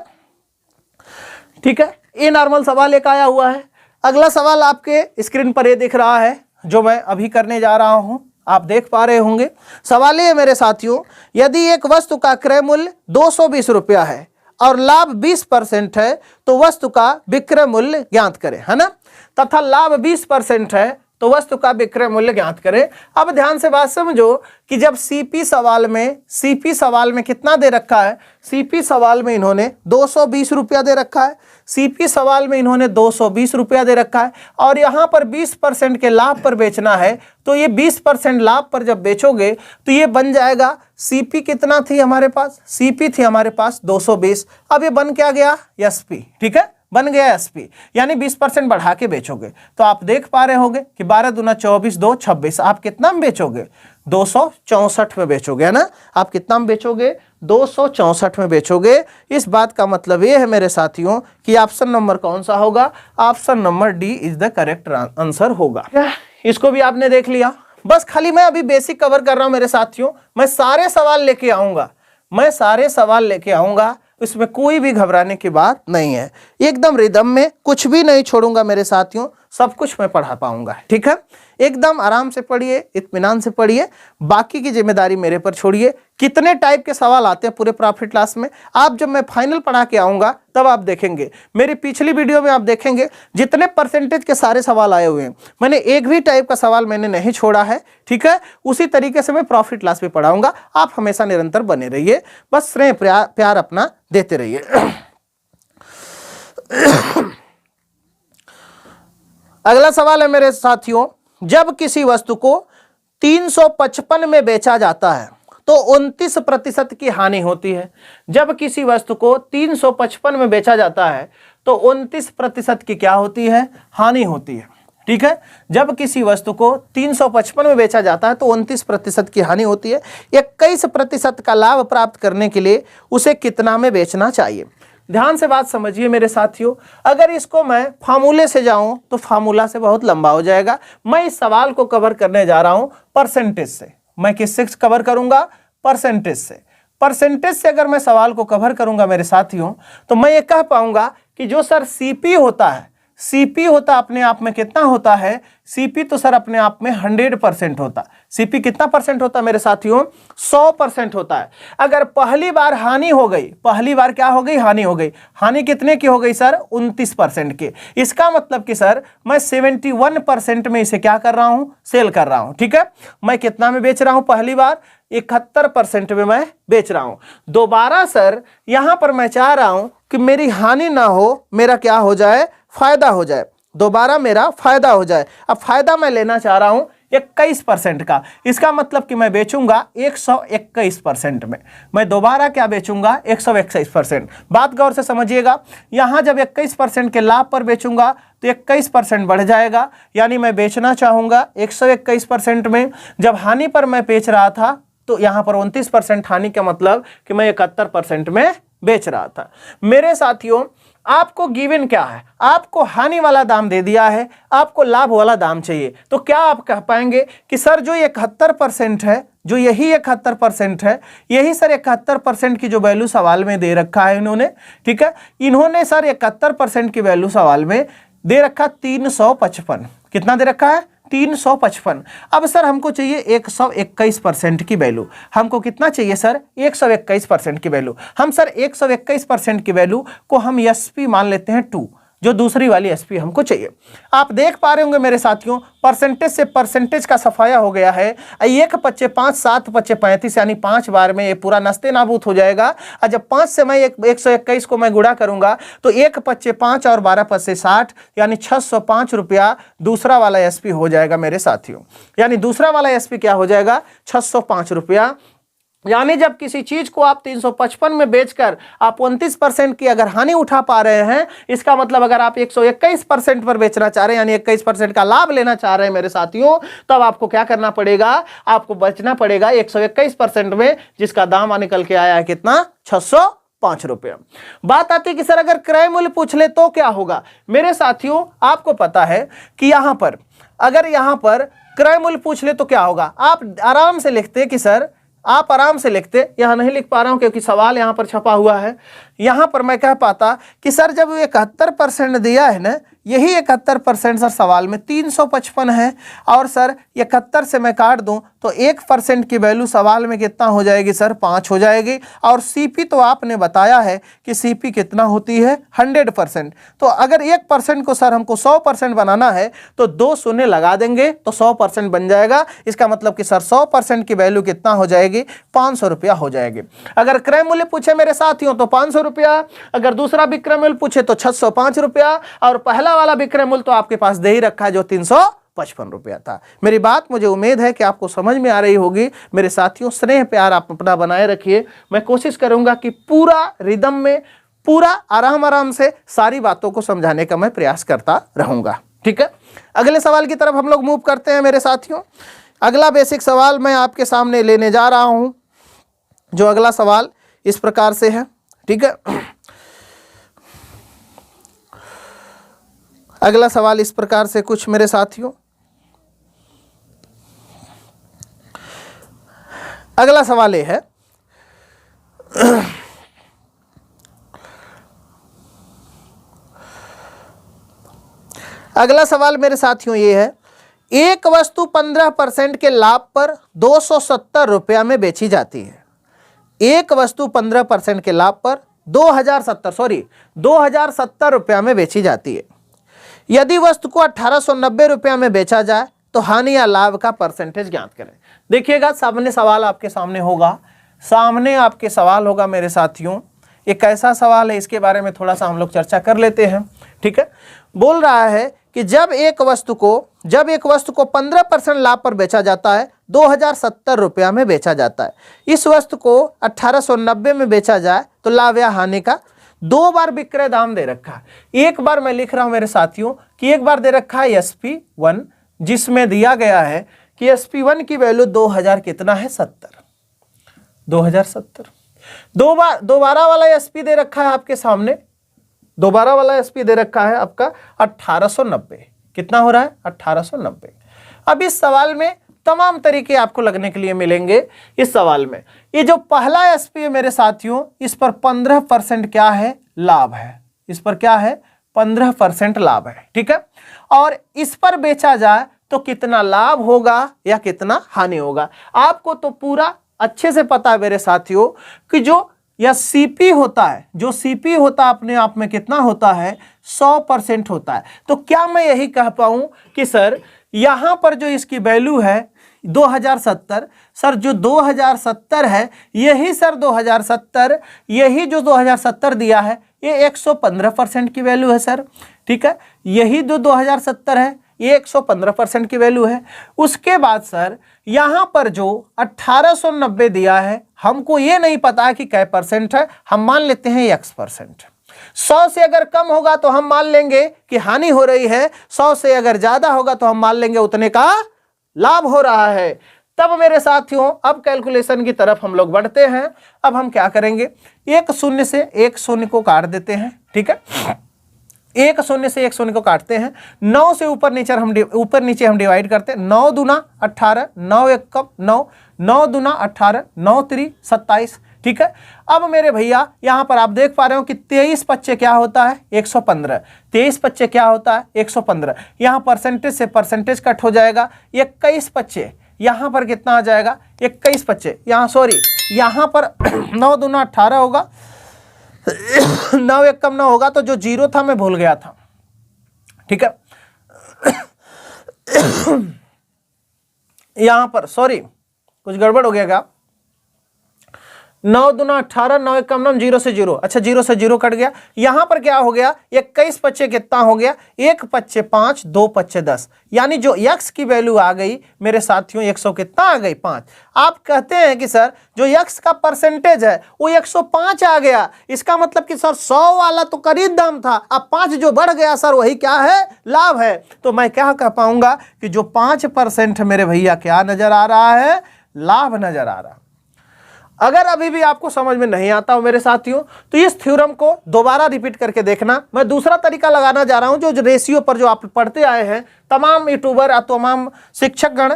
ठीक है, ये नॉर्मल सवाल एक आया हुआ है। अगला सवाल आपके स्क्रीन पर ये दिख रहा है जो मैं अभी करने जा रहा हूं, आप देख पा रहे होंगे। सवाल ये है मेरे साथियों, यदि एक वस्तु का क्रय मूल्य 220 रुपया है और लाभ 20% है तो वस्तु का विक्रय मूल्य ज्ञात करें, है ना। तथा लाभ 20% है तो वस्तु का विक्रय मूल्य ज्ञात करें। अब ध्यान से बात समझो कि जब सीपी सवाल में कितना दे रखा है, सीपी सवाल में इन्होंने 220 रुपया दे रखा है, सीपी सवाल में इन्होंने 220 रुपया दे रखा है और यहाँ पर 20% के लाभ पर बेचना है। तो ये 20% लाभ पर जब बेचोगे तो ये बन जाएगा, सीपी कितना थी हमारे पास, सीपी थी हमारे पास 220, अब ये बन क्या गया, एसपी। ठीक है, बन गया एसपी, यानी 20% बढ़ा के बेचोगे। तो आप देख पा रहे होंगे कि 12 दूना 24, 2 26, आप कितना में बेचोगे, 264 में बेचोगे, है ना। आप कितना में बेचोगे, 264 में बेचोगे। इस बात का मतलब ये है मेरे साथियों कि ऑप्शन नंबर कौन सा होगा, option number D is the correct answer होगा। इसको भी आपने देख लिया। बस खाली मैं अभी बेसिक कवर कर रहा हूं मेरे साथियों, मैं सारे सवाल लेके आऊंगा, इसमें कोई भी घबराने की बात नहीं है। एकदम रिदम में, कुछ भी नहीं छोड़ूंगा मेरे साथियों, सब कुछ मैं पढ़ा पाऊंगा। ठीक है, एकदम आराम से पढ़िए, इत्मीनान से पढ़िए, बाकी की जिम्मेदारी मेरे पर छोड़िए। कितने टाइप के सवाल आते हैं पूरे प्रॉफिट क्लास में, आप जब मैं फाइनल पढ़ा के आऊंगा तब आप देखेंगे। मेरी पिछली वीडियो में आप देखेंगे जितने परसेंटेज के सारे सवाल आए हुए हैं, मैंने एक भी टाइप का सवाल मैंने नहीं छोड़ा है। ठीक है, उसी तरीके से मैं प्रॉफिट क्लास में पढ़ाऊंगा। आप हमेशा निरंतर बने रहिए, बस स्नेह प्यार अपना देते रहिए। अगला सवाल है मेरे साथियों, जब किसी वस्तु को 355 में बेचा जाता है तो 29% की हानि होती है। जब किसी वस्तु को 355 में बेचा जाता है तो 29% की क्या होती है, हानि होती है। ठीक है, जब किसी वस्तु को 355 में बेचा जाता है तो 29% की हानि होती है। 21% का लाभ प्राप्त करने के लिए उसे कितना में बेचना चाहिए। ध्यान से बात समझिए मेरे साथियों, अगर इसको मैं फार्मूले से जाऊं तो फार्मूला से बहुत लंबा हो जाएगा। मैं इस सवाल को कवर करने जा रहा हूं परसेंटेज से। मैं किससे कवर करूंगा, परसेंटेज से। परसेंटेज से अगर मैं सवाल को कवर करूंगा मेरे साथियों तो मैं ये कह पाऊंगा कि जो सर सीपी होता है, सीपी होता अपने आप में कितना होता है, सीपी तो सर अपने आप में 100% होता। सीपी कितना परसेंट होता है मेरे साथियों, 100% होता है। अगर पहली बार हानि हो गई, पहली बार क्या हो गई, हानि हो गई, हानि कितने की हो गई सर, 29% की। इसका मतलब कि सर मैं 71% में इसे क्या कर रहा हूं, सेल कर रहा हूं। ठीक है, मैं कितना में बेच रहा हूं, पहली बार 71% में मैं बेच रहा हूं। दोबारा सर यहां पर मैं चाह रहा हूं कि मेरी हानि ना हो, मेरा क्या हो जाए, फायदा हो जाए, दोबारा मेरा फायदा हो जाए। अब फायदा मैं लेना चाह रहा हूं 21% का, इसका मतलब कि मैं बेचूंगा 121% में। मैं दोबारा क्या बेचूंगा, 121%। बात गौर से समझिएगा, यहां जब 21% के लाभ पर बेचूंगा तो 21% बढ़ जाएगा, यानी मैं बेचना चाहूंगा 121% में। जब हानि पर मैं बेच रहा था तो यहां पर 29% हानि का मतलब कि मैं 71% में बेच रहा था। मेरे साथियों, आपको गिवन क्या है, आपको हानि वाला दाम दे दिया है, आपको लाभ वाला दाम चाहिए। तो क्या आप कह पाएंगे कि सर जो 71% है, जो यही 71% है, यही सर 71% की जो वैल्यू सवाल में दे रखा है इन्होंने। ठीक है, इन्होंने सर 71% की वैल्यू सवाल में दे रखा 355। कितना दे रखा है, 355। अब सर हमको चाहिए 121% की वैल्यू। हमको कितना चाहिए सर, 121% की वैल्यू। हम सर 121% की वैल्यू को हम एसपी मान लेते हैं 2, जो दूसरी वाली एसपी हमको चाहिए। आप देख पा रहे होंगे मेरे साथियों, परसेंटेज से परसेंटेज का सफाया हो गया है। 1 पच्चे 5, 7 पच्चे 35, यानी 5 बार में ये पूरा नस्ते नाबूद हो जाएगा। और जब 5 से मैं 121 को मैं गुणा करूंगा तो 1 पच्चे 5 और 12 पच्चे 60, यानी 605 रुपया दूसरा वाला एसपी हो जाएगा मेरे साथियों। यानी दूसरा वाला एसपी क्या हो जाएगा, 605 रुपया। यानी जब किसी चीज को आप 355 में बेचकर आप 29% की अगर हानि उठा पा रहे हैं, इसका मतलब अगर आप 121% पर बेचना चाह रहे हैं, यानी 21% का लाभ लेना चाह रहे हैं मेरे साथियों, तब आपको क्या करना पड़ेगा, आपको बचना पड़ेगा 121% में, जिसका दाम निकल के आया है कितना, 605 ₹5। बात आती है कि सर अगर क्रय मूल्य पूछ ले तो क्या होगा। मेरे साथियों आपको पता है कि यहां पर अगर यहां पर क्रय मूल्य पूछ ले तो क्या होगा, आप आराम से लिखते कि सर, आप आराम से लिखते, यहां नहीं लिख पा रहा हूं क्योंकि सवाल यहां पर छपा हुआ है। यहां पर मैं कह पाता कि सर जब 71% दिया है ना, यही 71% सर सवाल में 355 है, और सर 71 से मैं काट दूं तो 1% की वैल्यू सवाल में कितना हो जाएगी सर, 5 हो जाएगी। और सीपी तो आपने बताया है कि सीपी कितना होती है, 100%। तो अगर 1% को सर हमको 100% बनाना है तो 2 शून्य लगा देंगे तो 100% बन जाएगा। इसका मतलब कि सर 100% की वैल्यू कितना हो जाएगी, 500 रुपया हो जाएगी। अगर क्रय मूल्य पूछे मेरे साथियों तो 500 रुपया, अगर दूसरा विक्रय मूल्य पूछे तो 605 रुपया, और पहला वाला विक्रय मूल्य तो आपके पास दे ही रखा है जो 355 रुपया था। मेरी बात मुझे उम्मीद है कि आपको समझ में आ रही होगी। मेरे साथियों स्नेह प्यार आप अपना बनाए रखिए। मैं कोशिश करूंगा कि पूरा रिदम में, पूरा आराम आराम से सारी बातों को समझाने का मैं प्रयास करता रहूंगा। ठीक है, अगले सवाल की तरफ हम लोग मूव करते हैं मेरे साथियों। अगला बेसिक सवाल मैं आपके सामने लेने जा रहा हूं, जो अगला सवाल इस प्रकार से है। ठीक है, अगला सवाल इस प्रकार से कुछ मेरे साथियों, अगला सवाल ये है, अगला सवाल मेरे साथियों ये है, एक वस्तु 15% के लाभ पर 270 रुपया में बेची जाती है। एक वस्तु 15% के लाभ पर 2070 रुपया में बेची जाती है। यदि वस्तु को 1890 रुपया में बेचा जाए तो हानि या लाभ का परसेंटेज ज्ञात करें। देखिएगा सामने सवाल आपके सामने होगा, सामने आपके सवाल होगा मेरे साथियों। ये कैसा सवाल है इसके बारे में थोड़ा सा हम लोग चर्चा कर लेते हैं। ठीक है, बोल रहा है कि जब एक वस्तु को 15% लाभ पर बेचा जाता है, 2070 रुपया में बेचा जाता है। इस वस्तु को 1890 में बेचा जाए तो लाभ या हानि का 2 बार विक्रय दाम दे रखा है। एक बार मैं लिख रहा हूं मेरे साथियों कि एक बार दे रखा है SP1, जिसमें दिया गया है कि SP1 की वैल्यू 2000 कितना है, 2070। दोबारा वाला SP दे रखा है आपके सामने, दोबारा वाला SP दे रखा है आपका 1890। कितना हो रहा है, 1890। अब इस सवाल में तमाम तरीके आपको लगने के लिए मिलेंगे। इस सवाल में ये जो पहला SP है मेरे साथियों, इस पर 15% क्या है, लाभ है। इस पर क्या है, 15% लाभ है। ठीक है, और इस पर बेचा जाए तो कितना लाभ होगा या कितना हानि होगा। आपको तो पूरा अच्छे से पता है मेरे साथियों कि जो या CP होता है, जो CP होता है अपने आप में कितना होता है, 100% होता है। तो क्या मैं यही कह पाऊं कि सर यहां पर जो इसकी वैल्यू है 2070, सर जो 2070 है यही सर 2070, यही जो 2070 दिया है ये 115% की वैल्यू है सर। ठीक है, यही जो 2070 है ये 115% की वैल्यू है। उसके बाद सर यहां पर जो 1890 दिया है, हमको ये नहीं पता कि कै परसेंट है, हम मान लेते हैं X%। 100 से अगर कम होगा तो हम मान लेंगे कि हानि हो रही है, 100 से अगर ज्यादा होगा तो हम मान लेंगे उतने का लाभ हो रहा है। तब मेरे साथियों अब कैलकुलेशन की तरफ हम लोग बढ़ते हैं। अब हम क्या करेंगे, एक शून्य से एक शून्य को काट देते हैं। ठीक है, एक शून्य से एक शून्य को काटते हैं। 9 से ऊपर नीचे हम डिवाइड करते हैं। 9 दूना 18, 9 एक कम 9, 9 दूना 18, 9 3 27। ठीक है, अब मेरे भैया यहां पर आप देख पा रहे हो कि 23 पच्चे क्या होता है, 115। 23 पच्चे क्या होता है, 115। यहां परसेंटेज से परसेंटेज कट हो जाएगा। 21 पच्चे यहां पर कितना आ जाएगा, 21 पच्चे यहां सॉरी यहां पर 9 दूना 18 होगा, 9 एक कम 9 होगा, तो जो 0 था मैं भूल गया था। ठीक है, यहां पर सॉरी कुछ गड़बड़ हो गया क्या, 9 दूना 18, 9 एक कम 9, 0 से 0। अच्छा 0 से 0 कट गया। यहां पर क्या हो गया, 21 पच्चे कितना हो गया, 1 पच्चे 5, 2 पच्चे 10, यानी जो x की वैल्यू आ गई मेरे साथियों 100 कितना आ गई, 5। आप कहते हैं कि सर जो x का परसेंटेज है वो 105 आ गया। इसका मतलब कि सर 100 वाला तो खरीद दाम था, अब 5 जो बढ़ गया सर वही क्या है, लाभ है। तो मैं क्या कह पाऊंगा कि जो 5% मेरे भैया क्या नजर आ रहा है, लाभ नजर आ रहा। अगर अभी भी आपको समझ में नहीं आता हो मेरे साथियों, तो इस थ्योरम को दोबारा रिपीट करके देखना। मैं दूसरा तरीका लगाना जा रहा हूं, जो रेशियो पर जो आप पढ़ते आए हैं, तमाम यूट्यूबर या तमाम शिक्षकगण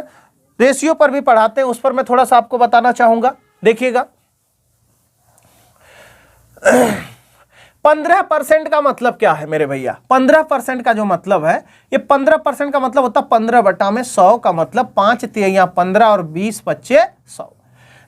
रेशियो पर भी पढ़ाते हैं, उस पर मैं थोड़ा सा आपको बताना चाहूंगा। देखिएगा 15% का मतलब क्या है मेरे भैया? 15% का जो मतलब है, ये 15% का मतलब होता है 15/100 का मतलब 5 तिहाइयां 15 और 20 बच्चे 100।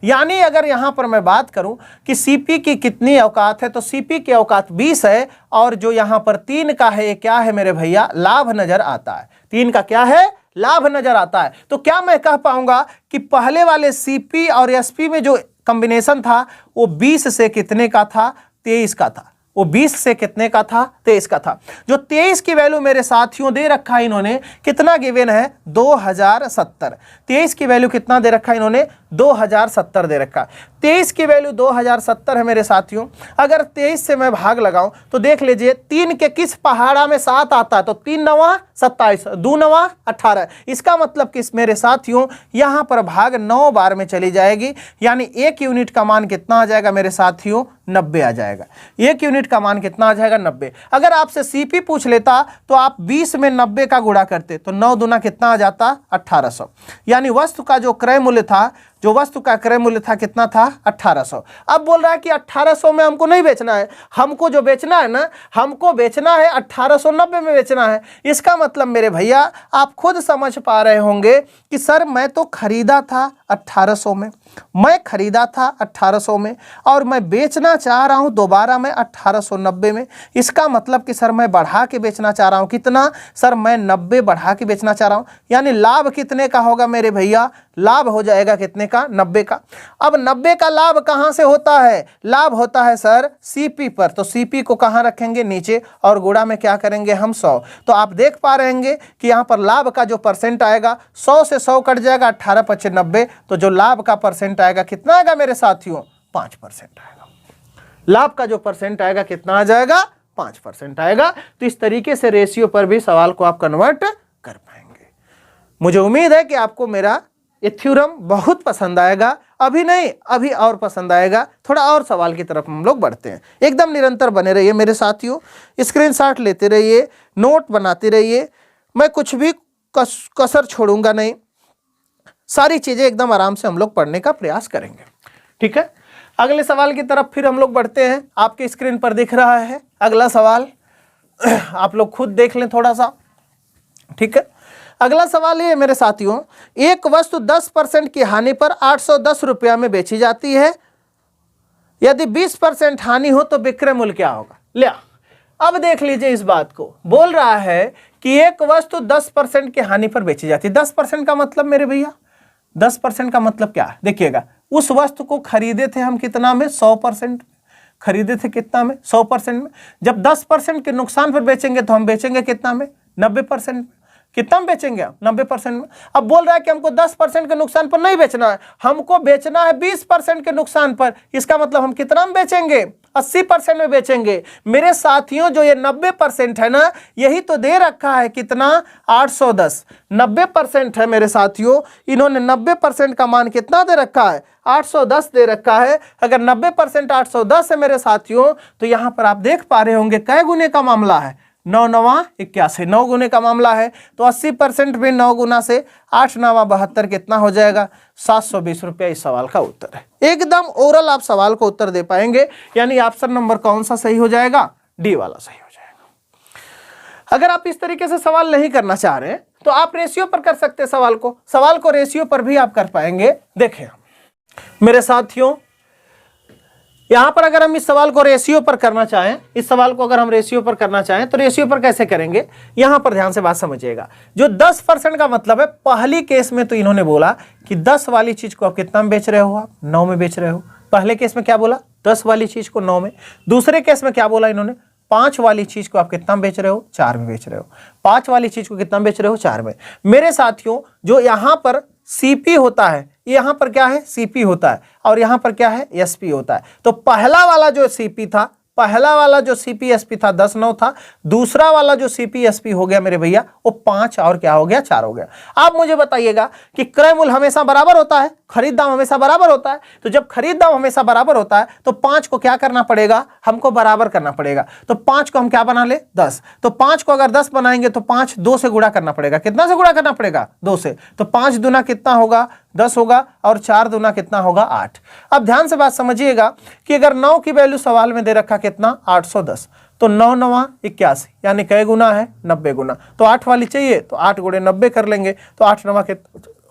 यानी अगर यहां पर मैं बात करूं कि सीपी की कितनी औकात है, तो सीपी की औकात 20 है, और जो यहां पर 3 का है, ये क्या है मेरे भैया? लाभ नजर आता है। 3 का क्या है? लाभ नजर आता है। तो क्या मैं कह पाऊंगा कि पहले वाले सीपी और एसपी में जो कॉम्बिनेशन था वो 20 से कितने का था? 23 का था। वो 20 से कितने का था? 23 का था। जो 23 की वैल्यू मेरे साथियों दे रखा है इन्होंने, कितना गिवन है? 2070। 23 की वैल्यू कितना दे रखा है इन्होंने? 2070 दे रखा। 23 की वैल्यू 2070 है मेरे साथियों। अगर 23 से मैं भाग लगाऊं तो देख लीजिए 3 के किस पहाड़ा में 7 आता है, तो 3 नवा 27, 2 नवा 18। इसका मतलब किस मेरे साथियों, यहां पर भाग 9 बार में चली जाएगी, यानी 1 यूनिट का मान कितना आ जाएगा मेरे साथियों? 90 आ जाएगा। 1 यूनिट का मान कितना आ जाएगा? 90। अगर आपसे सीपी पूछ लेता तो आप 20 में 90 का गुणा करते, तो 9 दूना कितना आ जाता? 1800। यानी वस्तु का जो क्रय मूल्य था, जो वस्तु का क्रय मूल्य था कितना था? 1800। अब बोल रहा है कि 1800 में हमको नहीं बेचना है, हमको जो बेचना है ना, हमको बेचना है 1890 में बेचना है। इसका मतलब मेरे भैया आप खुद समझ पा रहे होंगे कि सर मैं तो खरीदा था 1800 में, मैं खरीदा था 1800 में, और मैं बेचना चाह रहा हूं दोबारा मैं 1890 में। इसका मतलब कि सर मैं बढ़ा के बेचना चाह रहा हूं। कितना? सर मैं 90 बढ़ा के बेचना चाह रहा हूं। यानी लाभ कितने का होगा मेरे भैया? लाभ हो जाएगा कितने का? 90 का। अब 90 का लाभ कहां से होता है? लाभ होता है सर सीपी पर। तो सीपी को कहां रखेंगे? नीचे, और गुणा में क्या करेंगे हम? 100। तो आप देख पा रहे हैं कि यहां पर लाभ का जो परसेंट आएगा, 100 से 100 कट जाएगा, 18 × 90। तो जो लाभ का परसेंट आएगा कितना आएगा मेरे साथियों? 5% आएगा। लाभ का जो परसेंट आएगा कितना आ जाएगा? 5% आएगा। तो इस तरीके से रेशियो पर भी सवाल को आप कन्वर्ट कर पाएंगे। मुझे उम्मीद है कि आपको मेरा ये थ्योरम बहुत पसंद आएगा। अभी नहीं, अभी और पसंद आएगा। थोड़ा और सवाल की तरफ हम लोग बढ़ते हैं। एकदम निरंतर बने रहिए मेरे साथियों, स्क्रीनशॉट लेते रहिए, नोट बनाते रहिए। मैं कुछ भी कसर छोड़ूंगा नहीं, सारी चीजें एकदम आराम से हम लोग पढ़ने का प्रयास करेंगे। ठीक है, अगले सवाल की तरफ फिर हम लोग बढ़ते हैं। आपके स्क्रीन पर दिख रहा है अगला सवाल, आप लोग खुद देख लें थोड़ा सा। ठीक है, अगला सवाल ये मेरे साथियों, एक वस्तु 10% की हानि पर 810 रुपया में बेची जाती है। यदि 20% हानि हो तो विक्रय मूल्य क्या होगा? ले अब देख लीजिए इस बात को। बोल रहा है कि एक वस्तु 10% की हानि पर बेची जाती है। 10% का मतलब मेरे भैया, 10% का मतलब क्या है? देखिएगा, उस वस्तु को खरीदे थे हम कितना में? 100% खरीदे थे कितना में? 100% में। जब 10% के नुकसान पर बेचेंगे तो हम बेचेंगे कितना में? 90% में। कितना में बेचेंगे आप? 90% में। अब बोल रहा है कि हमको 10% के नुकसान पर नहीं बेचना है, हमको बेचना है 20% के नुकसान पर। इसका मतलब हम कितना में बेचेंगे? 80% में बेचेंगे। मेरे साथियों, जो ये 90% है ना, यही तो दे रखा है कितना? 810। 90% है मेरे साथियों, इन्होंने 90% का मान कितना दे रखा है? 810 दे रखा है। अगर 90% 810 है मेरे साथियों, तो यहां पर आप देख पा रहे होंगे कै गुने का मामला है? 9 9 81, 9 गुने का मामला है। तो 80% में 9 गुना से 8 9 72 कितना हो जाएगा? 720 रुपया इस सवाल का उत्तर है। एकदम ओरल आप सवाल को उत्तर दे पाएंगे। यानी ऑप्शन नंबर कौन सा सही हो जाएगा? डी वाला सही हो जाएगा। अगर आप इस तरीके से सवाल नहीं करना चाह रहे तो आप रेशियो पर कर सकते हैं सवाल को रेशियो पर भी आप कर पाएंगे। देखें मेरे साथियों, यहां पर अगर हम इस सवाल को रेशियो पर करना चाहें, इस सवाल को अगर हम रेशियो पर करना चाहें तो रेशियो पर कैसे करेंगे? यहां पर ध्यान से बात समझिएगा। जो 10% का मतलब है, पहली केस में तो इन्होंने बोला कि 10 वाली चीज को आप कितना में बेच रहे हो? आप 9 में बेच रहे हो। पहले केस में क्या बोला? 10 वाली चीज को 9 में। दूसरे केस में क्या बोला इन्होंने? 5 वाली चीज को आप कितना में बेच रहे हो? 4 में बेच रहे हो। 5 वाली चीज को कितना में बेच रहे हो? 4 में। मेरे साथियों, जो यहां पर सीपी होता है, यहां पर क्या है? सीपी होता है, और यहां पर क्या है? एसपी होता है। तो पहला वाला जो सीपी था पहला वाला जो सीपीएसपी था 10/9 था, दूसरा वाला जो सीपीएसपी हो गया मेरे भैया वो 5 और क्या हो गया 4 हो गया। आप मुझे बताइएगा कि क्रय मूल्य हमेशा बराबर होता है, खरीद दाम हमेशा बराबर होता है, तो जब खरीद दाम हमेशा बराबर होता है तो 5 को क्या करना पड़ेगा, हमको बराबर करना पड़ेगा। तो 5 को हम क्या बना ले 10, तो 5 को अगर 10 बनाएंगे तो 5 2 से गुणा करना पड़ेगा। कितना से गुणा करना पड़ेगा 2 से, तो 5 दूना कितना होगा 10 होगा और 4 दूना कितना होगा 8। अब ध्यान से बात समझिएगा कि अगर 9 की वैल्यू सवाल में दे रखा कितना 810, तो 9 9 81 यानी कै गुना है 90 गुना, तो 8 वाली चाहिए तो 8 गुणे 90 कर लेंगे, तो 8 9 के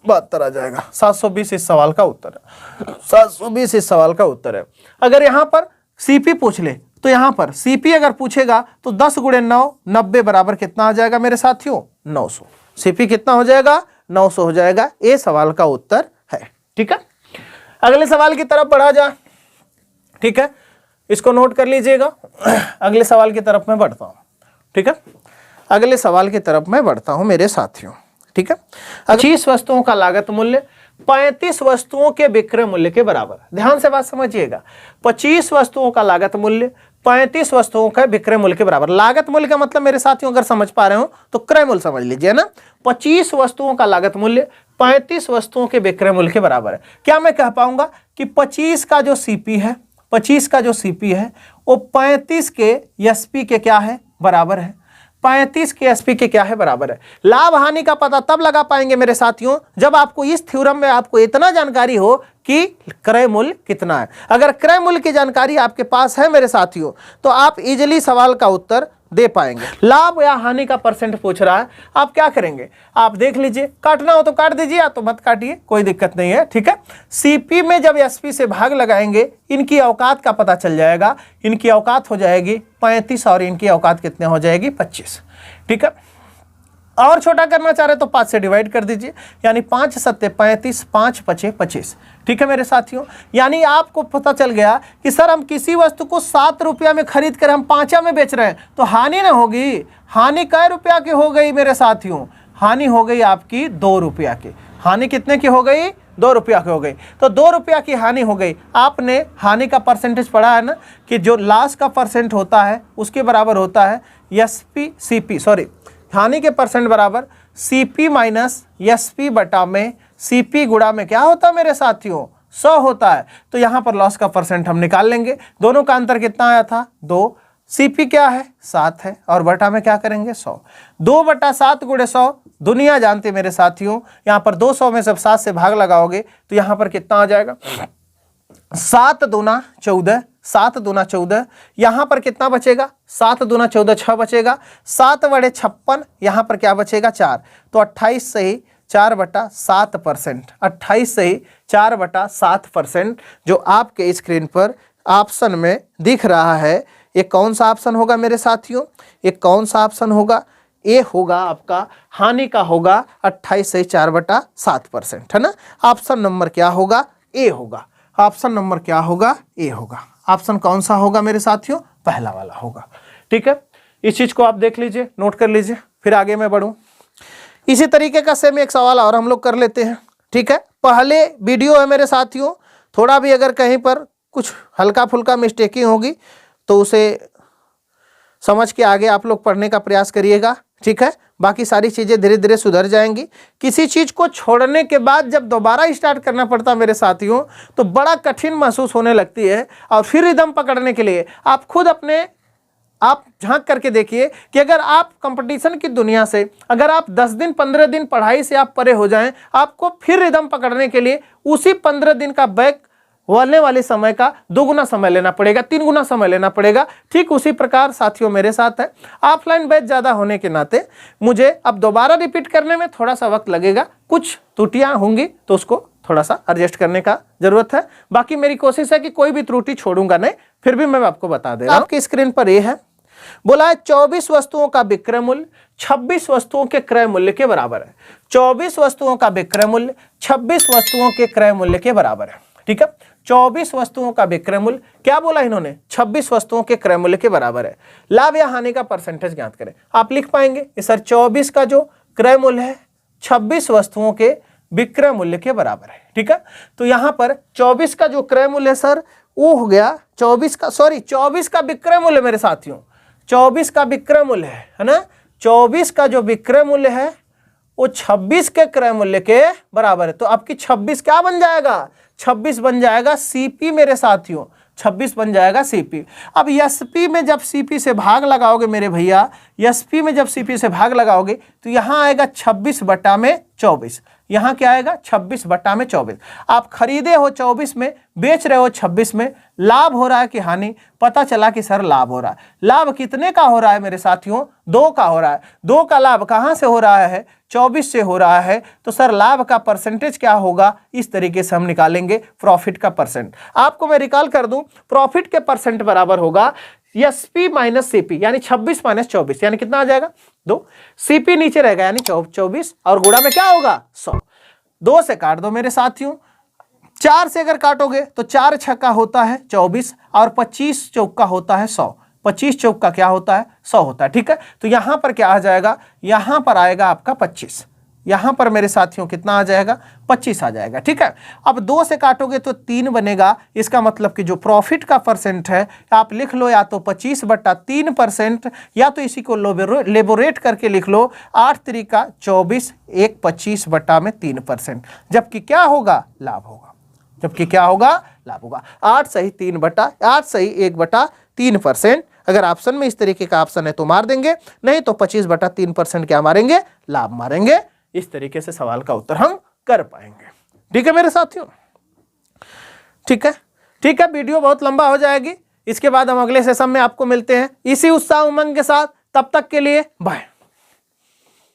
72 आ जाएगा। 720 इस सवाल का उत्तर है, 720 इस सवाल का उत्तर है। अगर यहाँ पर सीपी पूछ ले तो यहाँ पर सीपी अगर पूछेगा तो 10 गुणे 9 90 बराबर कितना आ जाएगा मेरे साथियों 900। सीपी कितना हो जाएगा 900 हो जाएगा, ये सवाल का उत्तर है। ठीक है, अगले सवाल की तरफ बढ़ा जा। ठीक है, इसको नोट कर लीजिएगा। अगले सवाल की तरफ मैं बढ़ता हूं। ठीक है, अगले सवाल की तरफ मैं बढ़ता हूं मेरे साथियों। ठीक है, 25 वस्तुओं का लागत मूल्य 35 वस्तुओं के विक्रय मूल्य के बराबर। ध्यान से बात समझिएगा, 25 वस्तुओं का लागत मूल्य 35 वस्तुओं का विक्रय मूल्य के बराबर। लागत मूल्य का मतलब मेरे साथियों अगर समझ पा रहे हो तो क्रय मूल्य समझ लीजिए ना। 25 वस्तुओं का लागत मूल्य 35 वस्तुओं के विक्रय मूल्य के बराबर है। क्या मैं कह पाऊंगा कि 25 का जो सीपी है, 25 का जो सीपी है वो 35 के एसपी के क्या है बराबर है, 35 के एसपी के क्या है बराबर है। लाभ हानि का पता तब लगा पाएंगे मेरे साथियों जब आपको इस थ्योरम में आपको इतना जानकारी हो कि क्रय मूल्य कितना है। अगर क्रय मूल्य की जानकारी आपके पास है मेरे साथियों तो आप इजीली सवाल का उत्तर दे पाएंगे। लाभ या हानि का परसेंट पूछ रहा है, आप क्या करेंगे आप देख लीजिए, काटना हो तो काट दीजिए या तो मत काटिए, कोई दिक्कत नहीं है। ठीक है, सीपी में जब एसपी से भाग लगाएंगे इनकी औकात का पता चल जाएगा। इनकी औकात हो जाएगी 35 और इनकी औकात कितने हो जाएगी 25। ठीक है, और छोटा करना चाह रहे तो 5 से डिवाइड कर दीजिए, यानी 5 सत्ते 35, 5 पचे 25। ठीक है मेरे साथियों, यानी आपको पता चल गया कि सर हम किसी वस्तु को 7 रुपया में खरीद कर हम 5 में बेच रहे हैं तो हानि ना होगी। हानि कै रुपया की हो गई मेरे साथियों, हानि हो गई आपकी 2 रुपया की। हानि कितने की हो गई 2 रुपया की हो गई, तो 2 रुपया की हानि हो गई। आपने हानि का परसेंटेज पढ़ा है ना कि जो लॉस का परसेंट होता है उसके बराबर होता है एसपी सीपी, सॉरी हानि के परसेंट बराबर सीपी माइनस एसपी बटा में सीपी गुणा में क्या होता है मेरे साथियों 100 होता है। तो यहाँ पर लॉस का परसेंट हम निकाल लेंगे। दोनों का अंतर कितना आया था 2, सीपी क्या है 7 है और बटा में क्या करेंगे 100। 2/7 गुणे 100 दुनिया जानते मेरे साथियों। यहाँ पर 200 में जब 7 से भाग लगाओगे तो यहाँ पर कितना आ जाएगा 7 दूना 14, 7 दूना 14। यहाँ पर कितना बचेगा 7 दूना 14 6 बचेगा, 7 बड़े 56 यहाँ पर क्या बचेगा 4, तो 28 से ही 4/7%, 28 से ही 4/7% जो आपके स्क्रीन पर ऑप्शन में दिख रहा है ये कौन सा ऑप्शन होगा मेरे साथियों, ये कौन सा ऑप्शन होगा, ये होगा आपका हानि का होगा 28 से 4/7% है ना। ऑप्शन नंबर क्या होगा ए होगा। ऑप्शन नंबर क्या होगा ए होगा। ऑप्शन कौन सा होगा मेरे साथियों पहला वाला होगा। ठीक है, इस चीज को आप देख लीजिए, नोट कर लीजिए, फिर आगे मैं बढ़ूं। इसी तरीके का सेम एक सवाल और हम लोग कर लेते हैं। ठीक है, पहले वीडियो है मेरे साथियों, थोड़ा भी अगर कहीं पर कुछ हल्का फुल्का मिस्टेकिंग होगी तो उसे समझ के आगे आप लोग पढ़ने का प्रयास करिएगा। ठीक है, बाकी सारी चीज़ें धीरे धीरे सुधर जाएंगी। किसी चीज़ को छोड़ने के बाद जब दोबारा स्टार्ट करना पड़ता मेरे साथियों तो बड़ा कठिन महसूस होने लगती है, और फिर रिदम पकड़ने के लिए आप खुद अपने आप झांक करके देखिए कि अगर आप कंपटीशन की दुनिया से अगर आप 10 दिन 15 दिन पढ़ाई से आप परे हो जाएं, आपको फिर रिदम पकड़ने के लिए उसी 15 दिन का बैक होने वाले समय का 2 गुना समय लेना पड़ेगा, 3 गुना समय लेना पड़ेगा। ठीक उसी प्रकार साथियों मेरे साथ है, ऑफलाइन बैच ज़्यादा होने के नाते मुझे अब दोबारा रिपीट करने में थोड़ा सा वक्त लगेगा, कुछ त्रुटियाँ होंगी तो उसको थोड़ा सा एडजस्ट करने का जरूरत है। बाकी मेरी कोशिश है कि कोई भी त्रुटि छोड़ूंगा नहीं, फिर भी मैं आपको बता दे रहा हूं। आपकी स्क्रीन पर ये है, बोला है 24 वस्तुओं का विक्रय मूल्य 26 वस्तुओं के क्रय मूल्य के बराबर है। 24 वस्तुओं का विक्रय मूल्य 26 वस्तुओं के क्रय मूल्य के बराबर है। ठीक है, 24 वस्तुओं का विक्रय मूल्य क्या बोला इन्होंने 26 वस्तुओं के क्रय मूल्य के बराबर है। लाभ या हानि का परसेंटेज ज्ञात करें। आप लिख पाएंगे सर 24 का जो क्रय मूल्य है 26 वस्तुओं के विक्रय मूल्य के बराबर है। ठीक है, तो यहां पर 24 का जो क्रय मूल्य है सर वो हो गया 24 का, सॉरी 24 का विक्रय मूल्य मेरे साथियों, 24 का विक्रय मूल्य है ना, 24 का जो विक्रय मूल्य है वो 26 के क्रय मूल्य के बराबर है। तो आपकी 26 क्या बन जाएगा, 26 बन जाएगा सीपी मेरे साथियों, 26 बन जाएगा सीपी। अब एसपी में जब सीपी से भाग लगाओगे मेरे भैया, एसपी में जब सीपी से भाग लगाओगे तो यहाँ आएगा 26 बटा में 24, यहाँ क्या आएगा 26 बटा में 24। आप खरीदे हो 24 में, बेच रहे हो 26 में, लाभ हो रहा है कि हानि, पता चला कि सर लाभ हो रहा है। लाभ कितने का हो रहा है मेरे साथियों, 2 का हो रहा है। 2 का लाभ कहाँ से हो रहा है, 24 से हो रहा है। तो सर लाभ का परसेंटेज क्या होगा, इस तरीके से हम निकालेंगे प्रॉफिट का परसेंट। आपको मैं रिकॉल कर दूं, प्रॉफिट के परसेंट बराबर होगा एसपी माइनस सीपी, यानी 26 माइनस 24, यानी कितना आ जाएगा 2। सीपी नीचे रहेगा यानी 24, और गुणा में क्या होगा 100। 2 से काट दो मेरे साथियों, 4 से अगर काटोगे तो 4 छक्का होता है 24, और 25 चौका होता है 100। 25 चौका क्या होता है 100 होता है, ठीक है। तो यहां पर क्या आ जाएगा, यहां पर आएगा आपका 25, यहां पर मेरे साथियों कितना आ जाएगा 25 आ जाएगा, ठीक है। अब 2 से काटोगे तो 3 बनेगा, इसका मतलब कि जो प्रॉफिट का परसेंट है आप लिख लो या तो 25 बटा 3%, या तो इसी को लेबोरेट करके लिख लो 8 तरीका 24, 1 25 बटा में 3%, जबकि क्या होगा लाभ होगा, जबकि क्या होगा लाभ होगा। 8 सही 3 बटा 8 सही 1 बटा 3%। अगर ऑप्शन में इस तरीके का ऑप्शन है तो मार देंगे, नहीं तो 25 बटा 3% क्या मारेंगे, लाभ मारेंगे। इस तरीके से सवाल का उत्तर हम कर पाएंगे, ठीक है मेरे साथियों, ठीक है। ठीक है, वीडियो बहुत लंबा हो जाएगी, इसके बाद हम अगले सेशन में आपको मिलते हैं इसी उत्साह उमंग के साथ। तब तक के लिए बाय।